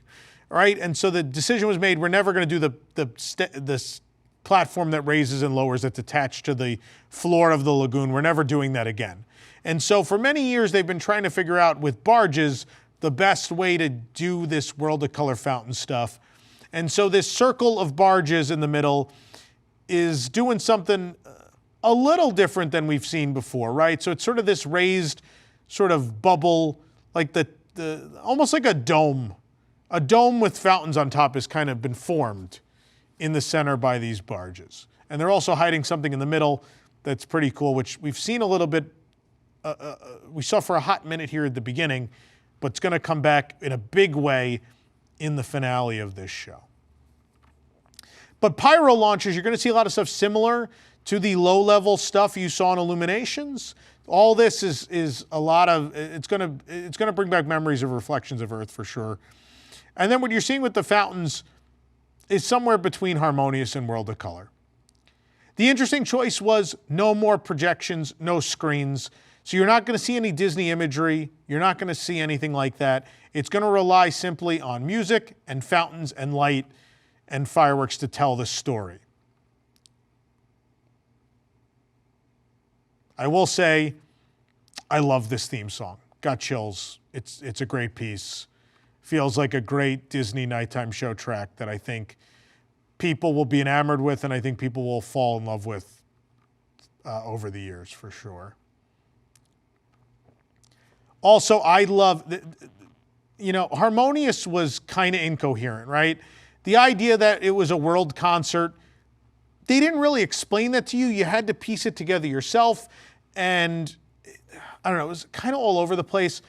right? And so the decision was made, we're never going to do this platform that raises and lowers that's attached to the floor of the lagoon. We're never doing that again. And so for many years, they've been trying to figure out with barges the best way to do this World of Color fountain stuff. And so this circle of barges in the middle is doing something a little different than we've seen before, right? So it's sort of this raised sort of bubble, like almost like a dome. A dome with fountains on top has kind of been formed in the center by these barges. And they're also hiding something in the middle that's pretty cool, which we've seen a little bit, we saw for a hot minute here at the beginning, but it's going to come back in a big way in the finale of this show. But pyro launches, you're going to see a lot of stuff similar to the low-level stuff you saw in Illuminations. All this is a lot of, it's going to bring back memories of Reflections of Earth for sure. And then what you're seeing with the fountains is somewhere between Harmonious and World of Color. The interesting choice was no more projections, no screens. So you're not going to see any Disney imagery. You're not going to see anything like that. It's going to rely simply on music and fountains and light and fireworks to tell the story. I will say, I love this theme song. Got chills. It's a great piece. Feels like a great Disney nighttime show track that I think people will be enamored with, and I think people will fall in love with over the years, for sure. Also, I love, Harmonious was kind of incoherent, right? The idea that it was a world concert, they didn't really explain that to you. You had to piece it together yourself. And I don't know, it was kind of all over the place.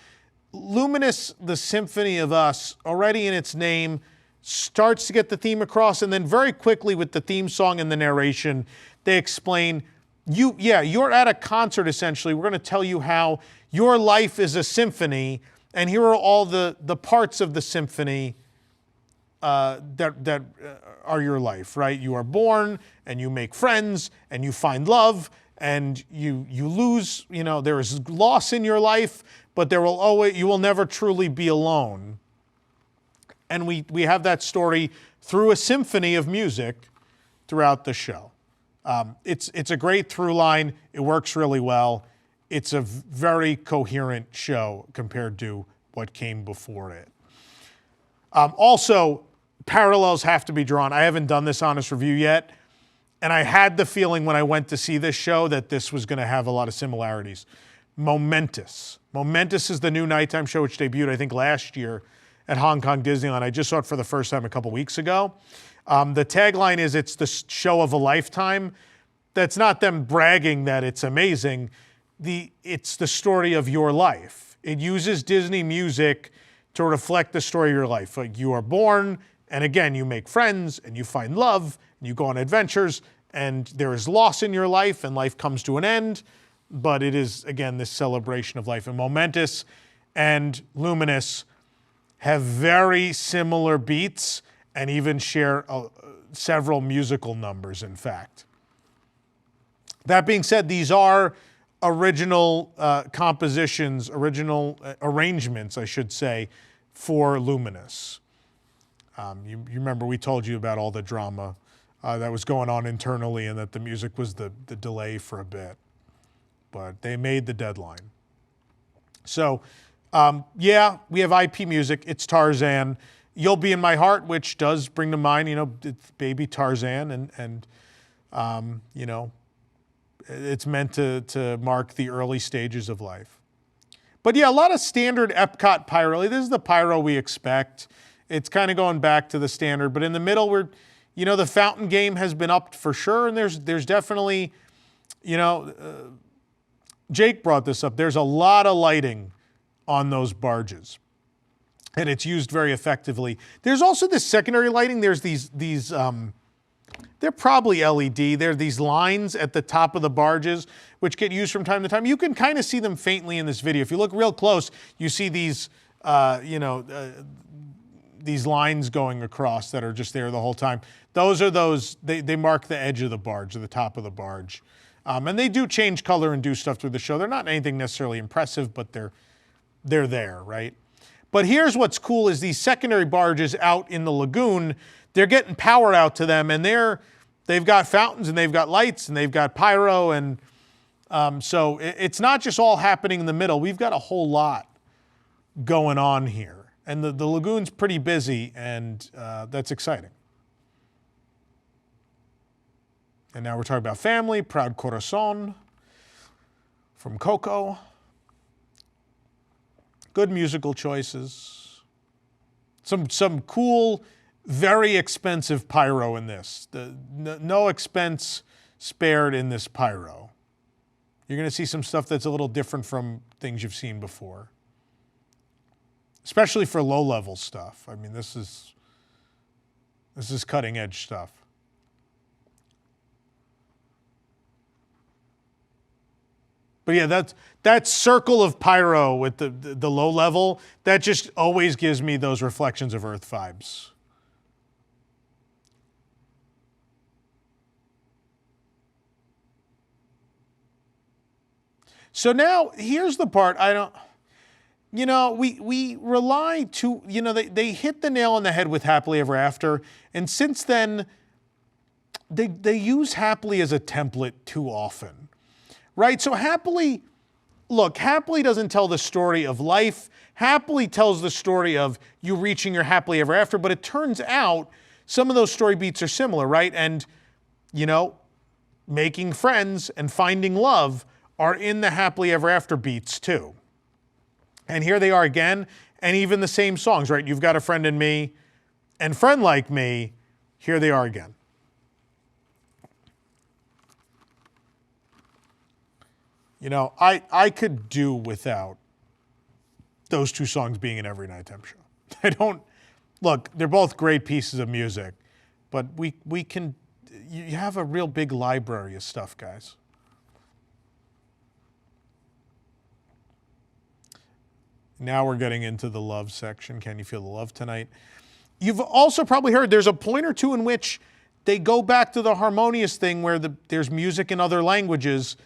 Luminous, the Symphony of Us, already in its name, starts to get the theme across. And then very quickly with the theme song and the narration, they explain, you're at a concert essentially. We're going to tell you how your life is a symphony. And here are all the parts of the symphony that are your life, right? You are born and you make friends and you find love and you lose, there is loss in your life, but you will never truly be alone. And we have that story through a symphony of music throughout the show. It's a great through line. It works really well. It's a very coherent show compared to what came before it. Also, parallels have to be drawn. I haven't done this honest review yet, and I had the feeling when I went to see this show that this was going to have a lot of similarities. Momentous. Momentous is the new nighttime show which debuted, I think, last year at Hong Kong Disneyland. I just saw it for the first time a couple weeks ago. The tagline is, it's the show of a lifetime. That's not them bragging that it's amazing. It's the story of your life. It uses Disney music to reflect the story of your life. Like, you are born, and again, you make friends, and you find love, and you go on adventures, and there is loss in your life, and life comes to an end. But it is, again, this celebration of life. And Momentous and Luminous have very similar beats and even share several musical numbers, in fact. That being said, these are original compositions, original arrangements, I should say, for Luminous. You remember we told you about all the drama that was going on internally and that the music was the delay for a bit. But they made the deadline. So, we have IP music. It's Tarzan. You'll Be in My Heart, which does bring to mind, it's baby Tarzan. And it's meant to mark the early stages of life. But yeah, a lot of standard EPCOT pyro. This is the pyro we expect. It's kind of going back to the standard. But in the middle, the fountain game has been upped for sure. And there's definitely, Jake brought this up. There's a lot of lighting on those barges, and it's used very effectively. There's also this secondary lighting. There's these they're probably LED. There are these lines at the top of the barges, which get used from time to time. You can kind of see them faintly in this video. If you look real close, you see these, these lines going across that are just there the whole time. They mark the edge of the barge, or the top of the barge. And they do change color and do stuff through the show. They're not anything necessarily impressive, but they're there, right? But here's what's cool is these secondary barges out in the lagoon, they're getting power out to them, and they've got fountains, and they've got lights, and they've got pyro, and so it's not just all happening in the middle. We've got a whole lot going on here. And the lagoon's pretty busy, and that's exciting. And now we're talking about family, Proud Corazon from Coco. Good musical choices. Some cool, very expensive pyro in this. No expense spared in this pyro. You're going to see some stuff that's a little different from things you've seen before. Especially for low-level stuff. I mean, this is cutting-edge stuff. But yeah, that circle of pyro with the low level, that just always gives me those Reflections of Earth vibes. So now, here's the part we rely to, they hit the nail on the head with Happily Ever After, and since then, they use Happily as a template too often. Right? So Happily doesn't tell the story of life. Happily tells the story of you reaching your happily ever after, but it turns out some of those story beats are similar, right? And, making friends and finding love are in the happily ever after beats too. And here they are again, and even the same songs, right? You've Got a Friend in Me and Friend Like Me, here they are again. You know, I could do without those two songs being in every nighttime show. I don't, look, they're both great pieces of music, but we can, you have a real big library of stuff, guys. Now we're getting into the love section. Can you feel the love tonight? You've also probably heard there's a point or two in which they go back to the harmonious thing where there's music in other languages.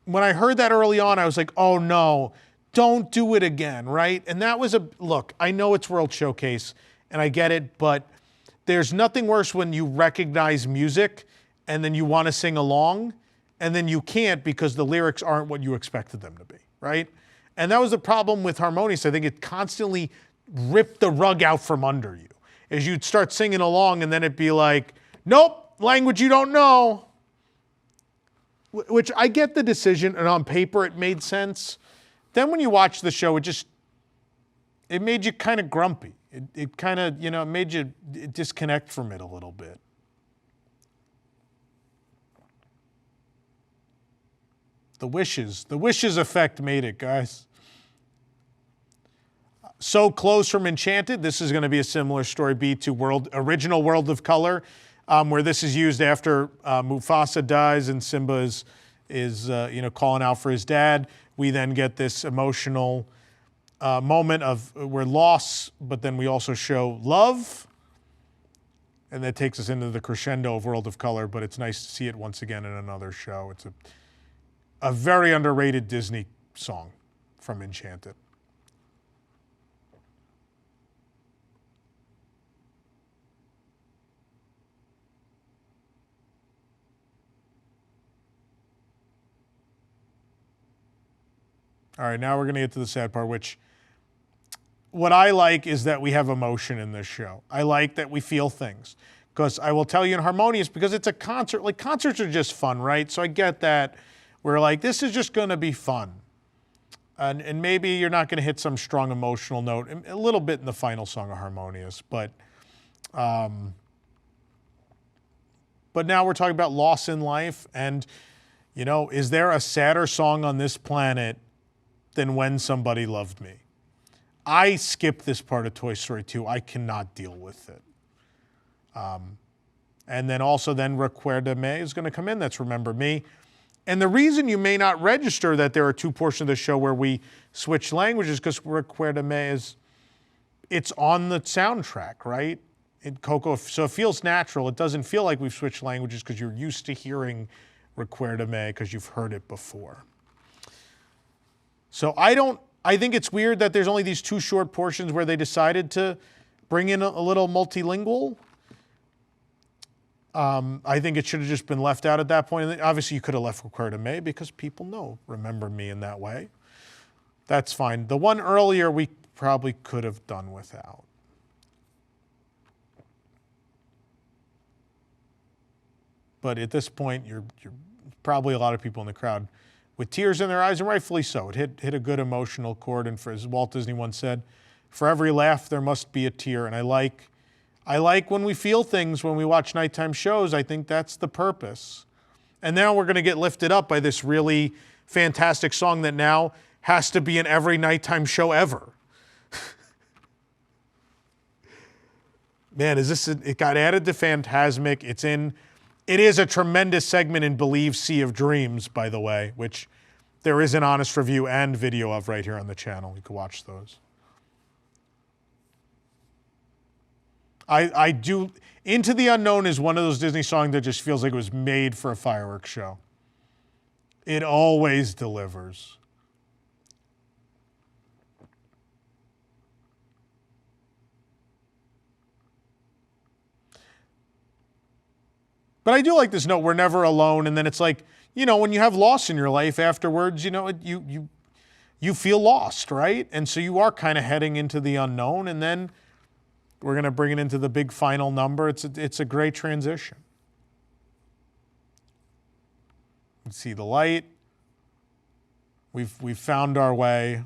When I heard that early on, I was like, oh no, don't do it again, right? And that was look, I know it's World Showcase and I get it, but there's nothing worse when you recognize music and then you want to sing along and then you can't because the lyrics aren't what you expected them to be, right? And that was the problem with Harmonious. I think it constantly ripped the rug out from under you. As you'd start singing along and then it'd be like, nope, language you don't know. Which I get the decision, and on paper it made sense. Then when you watch the show, it made you kind of grumpy. It kind of, you know, it made you disconnect from it a little bit. The wishes effect made it, guys. So Close from Enchanted. This is going to be a similar story beat to original World of Color, where this is used after Mufasa dies and Simba is calling out for his dad. We then get this emotional moment of we're lost, but then we also show love. And that takes us into the crescendo of World of Color, but it's nice to see it once again in another show. It's a very underrated Disney song from Enchanted. All right, now we're going to get to the sad part, which what I like is that we have emotion in this show. I like that we feel things. Because I will tell you in Harmonious, because it's a concert, like concerts are just fun, right? So I get that. We're like, this is just going to be fun. And maybe you're not going to hit some strong emotional note, a little bit in the final song of Harmonious. But now we're talking about loss in life. And, you know, is there a sadder song on this planet than When Somebody Loved Me? I skipped this part of Toy Story 2. I cannot deal with it. And then also Recuerda Me is going to come in. That's Remember Me. And the reason you may not register that there are two portions of the show where we switch languages because Recuerda Me it's on the soundtrack, right? In Coco, so it feels natural. It doesn't feel like we've switched languages because you're used to hearing Recuerda Me because you've heard it before. So I think it's weird that there's only these two short portions where they decided to bring in a little multilingual. I think it should have just been left out at that point. And obviously, you could have left Recuerda Me because people know Remember Me in that way. That's fine. The one earlier we probably could have done without. But at this point, you're probably a lot of people in the crowd with tears in their eyes, and rightfully so. It hit a good emotional chord, and as Walt Disney once said, for every laugh there must be a tear. And I like when we feel things when we watch nighttime shows. I think that's the purpose. And now we're going to get lifted up by this really fantastic song that now has to be in every nighttime show ever. Man, it got added to Fantasmic. It is a tremendous segment in Believe Sea of Dreams, by the way, which there is an honest review and video of right here on the channel. You can watch those. I do. Into the Unknown is one of those Disney songs that just feels like it was made for a fireworks show. It always delivers. But I do like this note, we're never alone. And then it's like, you know, when you have loss in your life afterwards, you know, you feel lost, right? And so you are kind of heading into the unknown. And then we're going to bring it into the big final number. It's a great transition. See the light. We've found our way.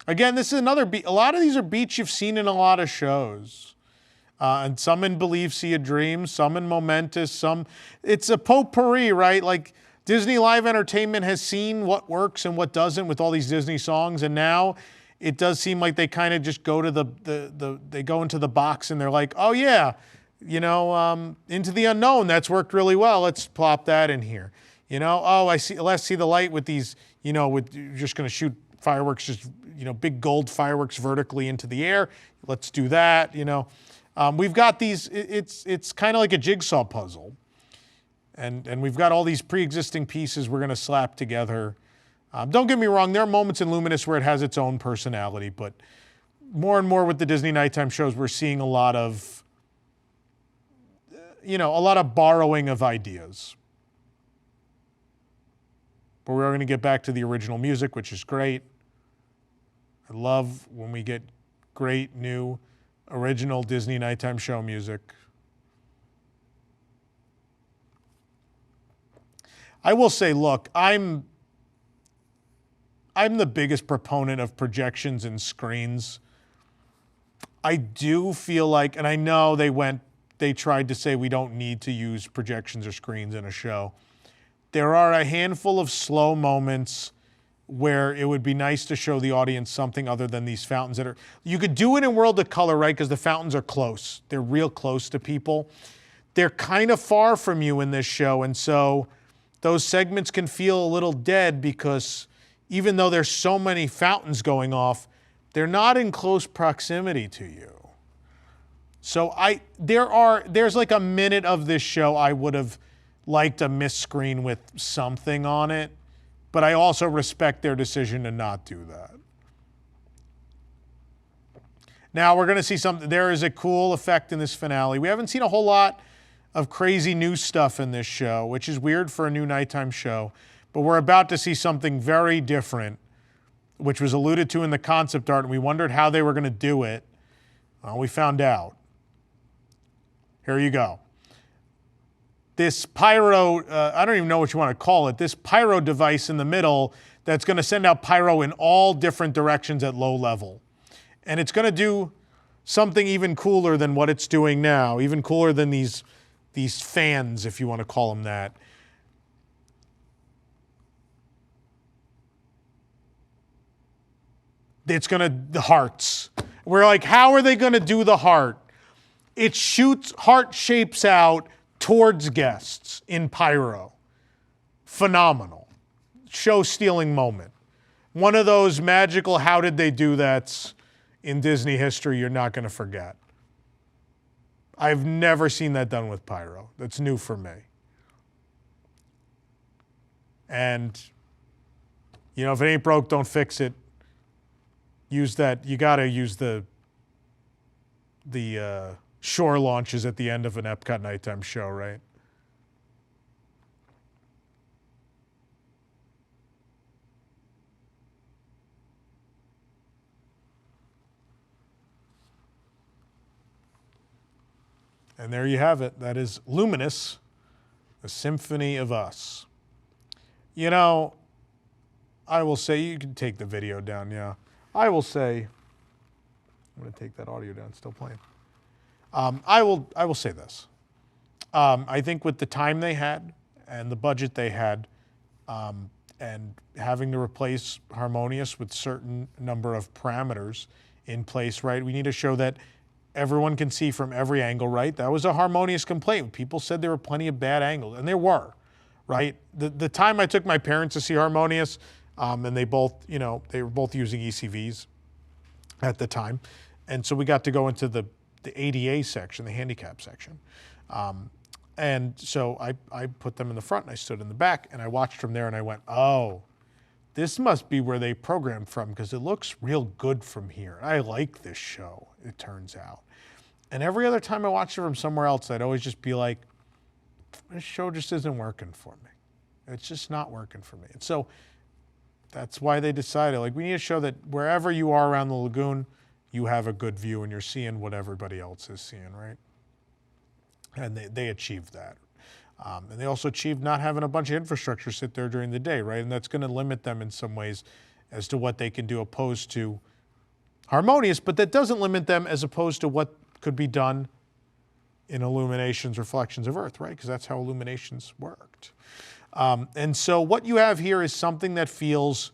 Again, this is another beat. A lot of these are beats you've seen in a lot of shows. And some in Believe, See a Dream, some in Momentous, some... It's a potpourri, right? Like, Disney Live Entertainment has seen what works and what doesn't with all these Disney songs, and now it does seem like they kind of just go to they go into the box and they're like, oh yeah, you know, Into the Unknown, that's worked really well. Let's plop that in here. You know, oh, let's see the light with these, you know, you're just going to shoot fireworks, just, you know, big gold fireworks vertically into the air. Let's do that, you know. We've got these, it's kind of like a jigsaw puzzle. And we've got all these pre-existing pieces we're going to slap together. Don't get me wrong, there are moments in Luminous where it has its own personality, but more and more with the Disney nighttime shows, we're seeing a lot of, you know, a lot of borrowing of ideas. But we're going to get back to the original music, which is great. I love when we get great, new, original Disney nighttime show music. I will say, look, I'm the biggest proponent of projections and screens. I do feel like, and I know they tried to say we don't need to use projections or screens in a show. There are a handful of slow moments where it would be nice to show the audience something other than these fountains that are, you could do it in World of Color, right? Because the fountains are close. They're real close to people. They're kind of far from you in this show, and so those segments can feel a little dead because even though there's so many fountains going off, they're not in close proximity to you. So there's like a minute of this show I would have liked a miss screen with something on it, but I also respect their decision to not do that. Now we're going to see something. There is a cool effect in this finale. We haven't seen a whole lot of crazy new stuff in this show, which is weird for a new nighttime show. But we're about to see something very different, which was alluded to in the concept art, and we wondered how they were going to do it. Well, we found out. Here you go. This pyro, I don't even know what you want to call it, this pyro device in the middle that's going to send out pyro in all different directions at low level. And it's going to do something even cooler than what it's doing now, even cooler than these fans, if you want to call them that. It's going to, the hearts. We're like, how are they going to do the heart? It shoots heart shapes out towards guests in pyro. Phenomenal. Show-stealing moment. One of those magical how did they do that's in Disney history you're not going to forget. I've never seen that done with pyro. That's new for me. And, you know, if it ain't broke, don't fix it. Use that. You got to use the shore launches at the end of an EPCOT nighttime show, right? And there you have it. That is Luminous, the Symphony of Us. You know, I will say, you can take the video down, yeah. I will say, I'm going to take that audio down, it's still playing. I will say this. I think with the time they had and the budget they had, and having to replace Harmonious with certain number of parameters in place, right? We need to show that everyone can see from every angle, right? That was a Harmonious complaint. People said there were plenty of bad angles, and there were, right? The time I took my parents to see Harmonious, and they both, you know, they were both using ECVs at the time. And so we got to go into the ADA section, the handicap section. And so I put them in the front and I stood in the back and I watched from there and I went, oh, this must be where they programmed from because it looks real good from here. I like this show, it turns out. And every other time I watched it from somewhere else, I'd always just be like, this show just isn't working for me. It's just not working for me. And so that's why they decided, like, we need to show that wherever you are around the lagoon, you have a good view and you're seeing what everybody else is seeing, right? And they achieved that. And they also achieved not having a bunch of infrastructure sit there during the day, right? And that's going to limit them in some ways as to what they can do opposed to Harmonious, but that doesn't limit them as opposed to what could be done in Illuminations, Reflections of Earth, right? Because that's how Illuminations worked. And so what you have here is something that feels,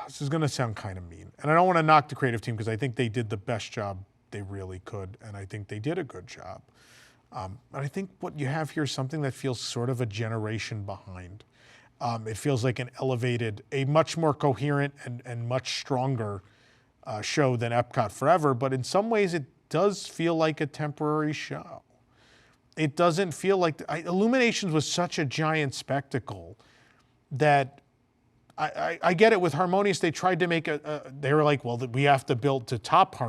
this is going to sound kind of mean, and I don't want to knock the creative team because I think they did the best job they really could, and I think they did a good job. But I think what you have here is something that feels sort of a generation behind. It feels like an elevated, a much more coherent and much stronger show than Epcot Forever, but in some ways it does feel like a temporary show. It doesn't feel like, Illuminations was such a giant spectacle that I get it with Harmonious. They tried to make they were like, well, we have to build to top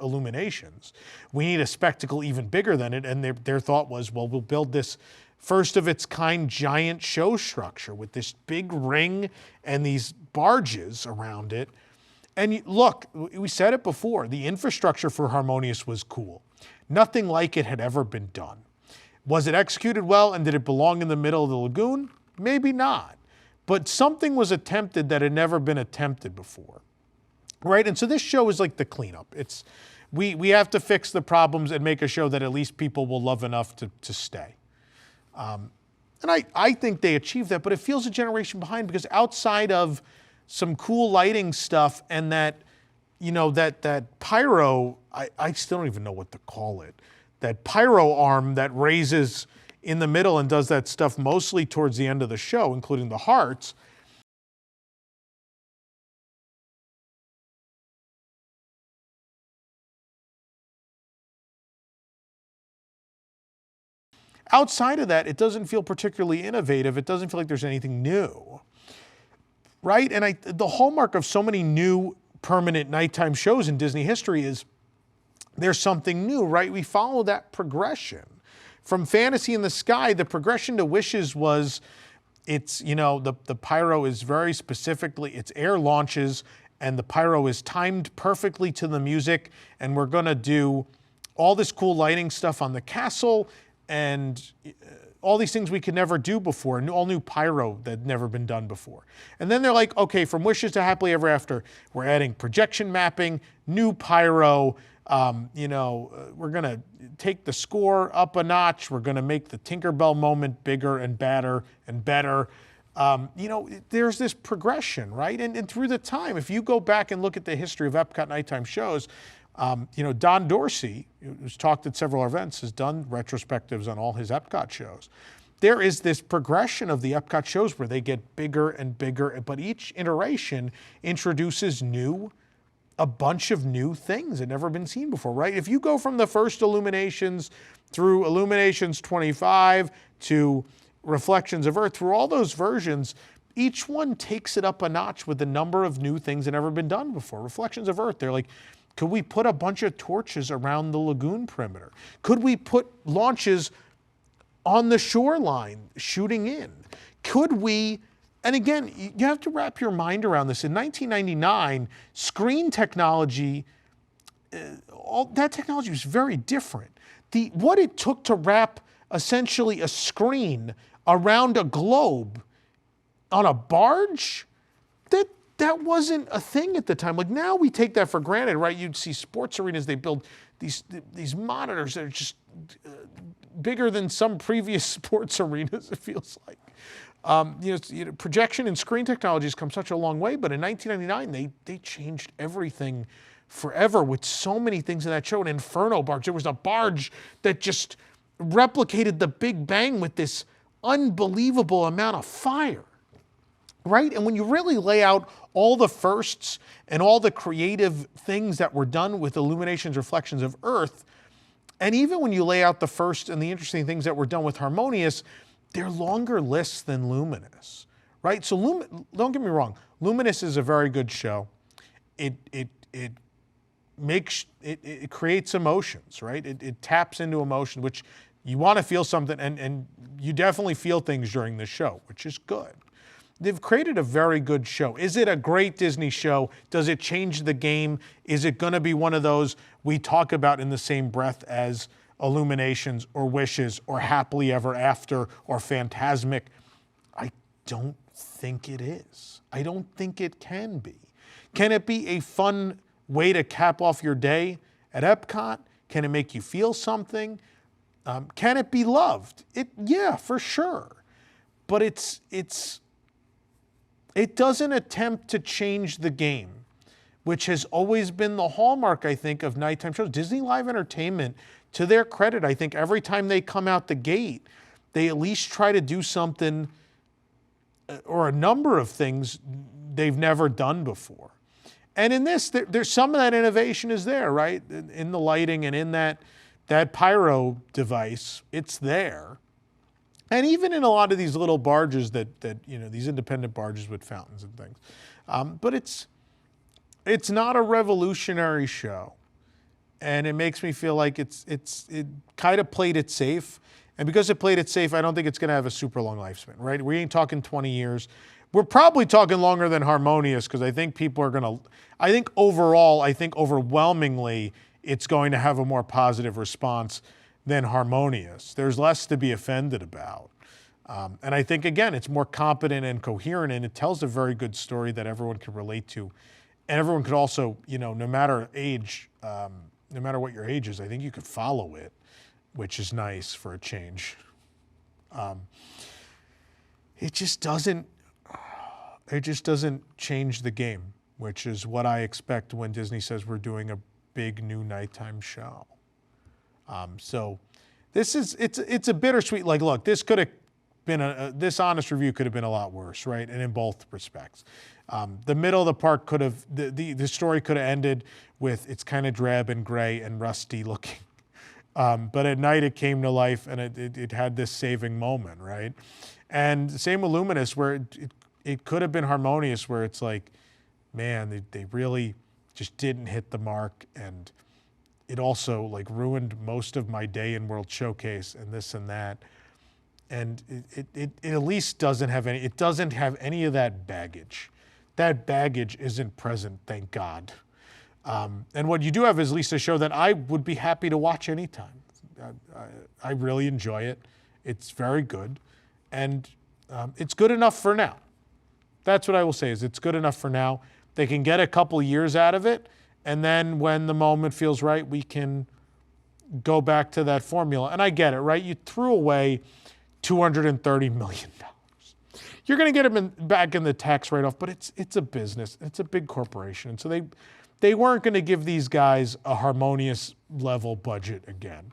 Illuminations. We need a spectacle even bigger than it. And their thought was, well, we'll build this first of its kind giant show structure with this big ring and these barges around it. And look, we said it before, the infrastructure for Harmonious was cool. Nothing like it had ever been done. Was it executed well and did it belong in the middle of the lagoon? Maybe not. But something was attempted that had never been attempted before, right? And so this show is like the cleanup. It's we have to fix the problems and make a show that at least people will love enough to stay. And I think they achieved that, but it feels a generation behind because outside of some cool lighting stuff and that, you know, that pyro, I still don't even know what to call it, that pyro arm that raises in the middle and does that stuff mostly towards the end of the show, including the hearts. Outside of that, it doesn't feel particularly innovative. It doesn't feel like there's anything new, right? And the hallmark of so many new permanent nighttime shows in Disney history is there's something new, right? We follow that progression. From Fantasy in the Sky, the progression to Wishes was, it's, you know, the pyro is very specifically, it's air launches and the pyro is timed perfectly to the music, and we're gonna do all this cool lighting stuff on the castle and all these things we could never do before, all new pyro that had never been done before. And then they're like, okay, from Wishes to Happily Ever After, we're adding projection mapping, new pyro, we're going to take the score up a notch. We're going to make the Tinkerbell moment bigger and badder and better. There's this progression, right? And through the time, if you go back and look at the history of Epcot nighttime shows, Don Dorsey, who's talked at several events, has done retrospectives on all his Epcot shows. There is this progression of the Epcot shows where they get bigger and bigger, but each iteration introduces a bunch of new things that never been seen before, right? If you go from the first Illuminations through Illuminations 25 to Reflections of Earth, through all those versions, each one takes it up a notch with a number of new things that never been done before. Reflections of Earth, they're like, could we put a bunch of torches around the lagoon perimeter? Could we put launches on the shoreline shooting in? Could we, and again, you have to wrap your mind around this. In 1999, screen technology, all that technology was very different. What it took to wrap essentially a screen around a globe on a barge, that wasn't a thing at the time. Like now we take that for granted, right? You'd see sports arenas, they build these monitors that are just bigger than some previous sports arenas, it feels like. Projection and screen technology has come such a long way, but in 1999, they changed everything forever with so many things in that show. An Inferno barge, there was a barge that just replicated the Big Bang with this unbelievable amount of fire, right? And when you really lay out all the firsts and all the creative things that were done with Illuminations, Reflections of Earth, and even when you lay out the first and the interesting things that were done with Harmonious, they're longer lists than Luminous, right? So don't get me wrong, Luminous is a very good show. It creates emotions, right? It taps into emotion, which you want to feel something, and you definitely feel things during the show, which is good. They've created a very good show. Is it a great Disney show? Does it change the game? Is it going to be one of those we talk about in the same breath as Illuminations or Wishes or Happily Ever After or Fantasmic? I don't think it is. I don't think it can be. Can it be a fun way to cap off your day at Epcot? Can it make you feel something? Can it be loved? Yeah, for sure. But it doesn't attempt to change the game, which has always been the hallmark, I think, of nighttime shows. Disney Live Entertainment, to their credit, I think every time they come out the gate, they at least try to do something or a number of things they've never done before. And in this, there's some of that innovation is there, right? In the lighting and in that pyro device, it's there. And even in a lot of these little barges that these independent barges with fountains and things. But it's not a revolutionary show. And it makes me feel like it kind of played it safe. And because it played it safe, I don't think it's going to have a super long lifespan, right? We ain't talking 20 years. We're probably talking longer than Harmonious because I think people are going to, I think overwhelmingly, it's going to have a more positive response than Harmonious. There's less to be offended about. And I think, again, it's more competent and coherent, and it tells a very good story that everyone can relate to. And everyone could also, no matter age, no matter what your age is, I think you could follow it, which is nice for a change. It just doesn't change the game, which is what I expect when Disney says we're doing a big new nighttime show. So it's a bittersweet, like, look, this could have been this honest review could have been a lot worse, right? And in both respects. The middle of the park could have, the story could have ended with it's kind of drab and gray and rusty looking. But at night it came to life and it had this saving moment, right? And same with Luminous, where it could have been Harmonious, where it's like, man, they really just didn't hit the mark, and it also like ruined most of my day in World Showcase and this and that. And it at least doesn't have any of that baggage. That baggage isn't present, thank God. And what you do have is at least a show that I would be happy to watch anytime. I really enjoy it. It's very good. And it's good enough for now. That's what I will say, is it's good enough for now. They can get a couple years out of it, and then when the moment feels right, we can go back to that formula. And I get it, right? You threw away $230 million. You're going to get them back in the tax write-off, but it's a business. It's a big corporation. So they weren't going to give these guys a Harmonious level budget again.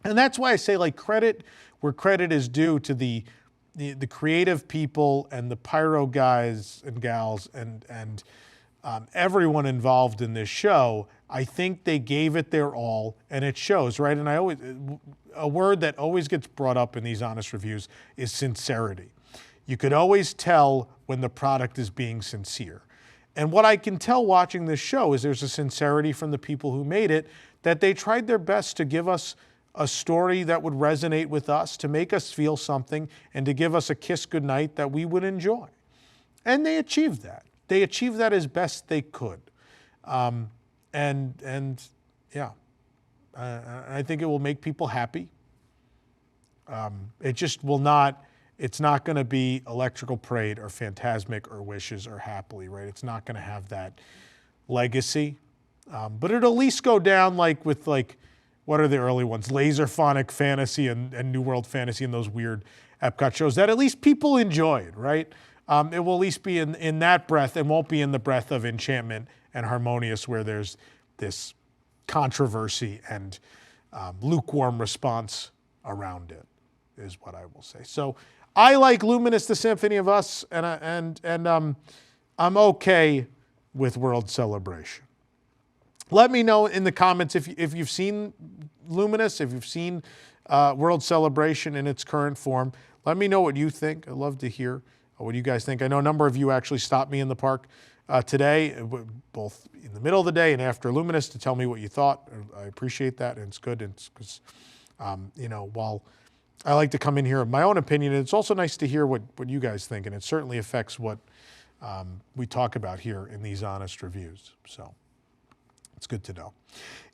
And that's why I say, like, credit where credit is due to the creative people and the pyro guys and gals and everyone involved in this show. I think they gave it their all, and it shows, right? And a word that always gets brought up in these honest reviews is sincerity. You could always tell when the product is being sincere. And what I can tell watching this show is there's a sincerity from the people who made it, that they tried their best to give us a story that would resonate with us, to make us feel something, and to give us a kiss goodnight that we would enjoy. And they achieved that. They achieved that as best they could. I think it will make people happy. It just will not, it's not going to be Electrical Parade or Fantasmic or Wishes or Happily, right? It's not going to have that legacy. But it'll at least go down like with like, what are the early ones? Laserphonic Fantasy and New World Fantasy and those weird Epcot shows that at least people enjoyed, right? It will at least be in that breath and won't be in the breath of Enchantment and Harmonious, where there's this controversy and lukewarm response around it, is what I will say. So I like Luminous, the Symphony of Us, and I'm okay with World Celebration. Let me know in the comments if you've seen Luminous, if you've seen World Celebration in its current form. Let me know what you think. I'd love to hear what you guys think. I know a number of you actually stopped me in the park today, both in the middle of the day and after Luminous, to tell me what you thought. I appreciate that, and it's good. Because, while I like to come in here with my own opinion, it's also nice to hear what you guys think, and it certainly affects what we talk about here in these honest reviews. So It's good to know.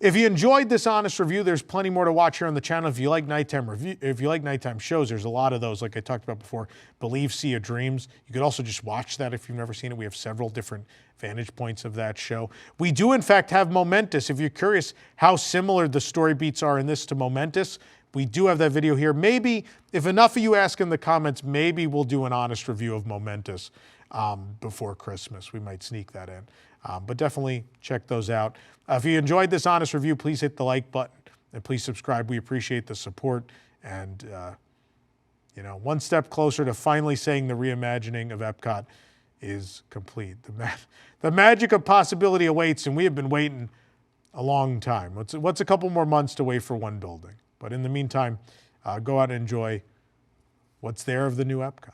If you enjoyed this honest review, there's plenty more to watch here on the channel. If you like nighttime review, if you like nighttime shows, there's a lot of those, like I talked about before. Believe, See a Dreams. You could also just watch that if you've never seen it. We have several different vantage points of that show. We do, in fact, have Momentous. If you're curious how similar the story beats are in this to Momentous, we do have that video here. Maybe, if enough of you ask in the comments, maybe we'll do an honest review of Momentous before Christmas. We might sneak that in. But definitely check those out. If you enjoyed this honest review, please hit the like button and please subscribe. We appreciate the support. And, you know, one step closer to finally saying the reimagining of EPCOT is complete. The magic of possibility awaits, and we have been waiting a long time. What's a couple more months to wait for one building? But in the meantime, go out and enjoy what's there of the new EPCOT.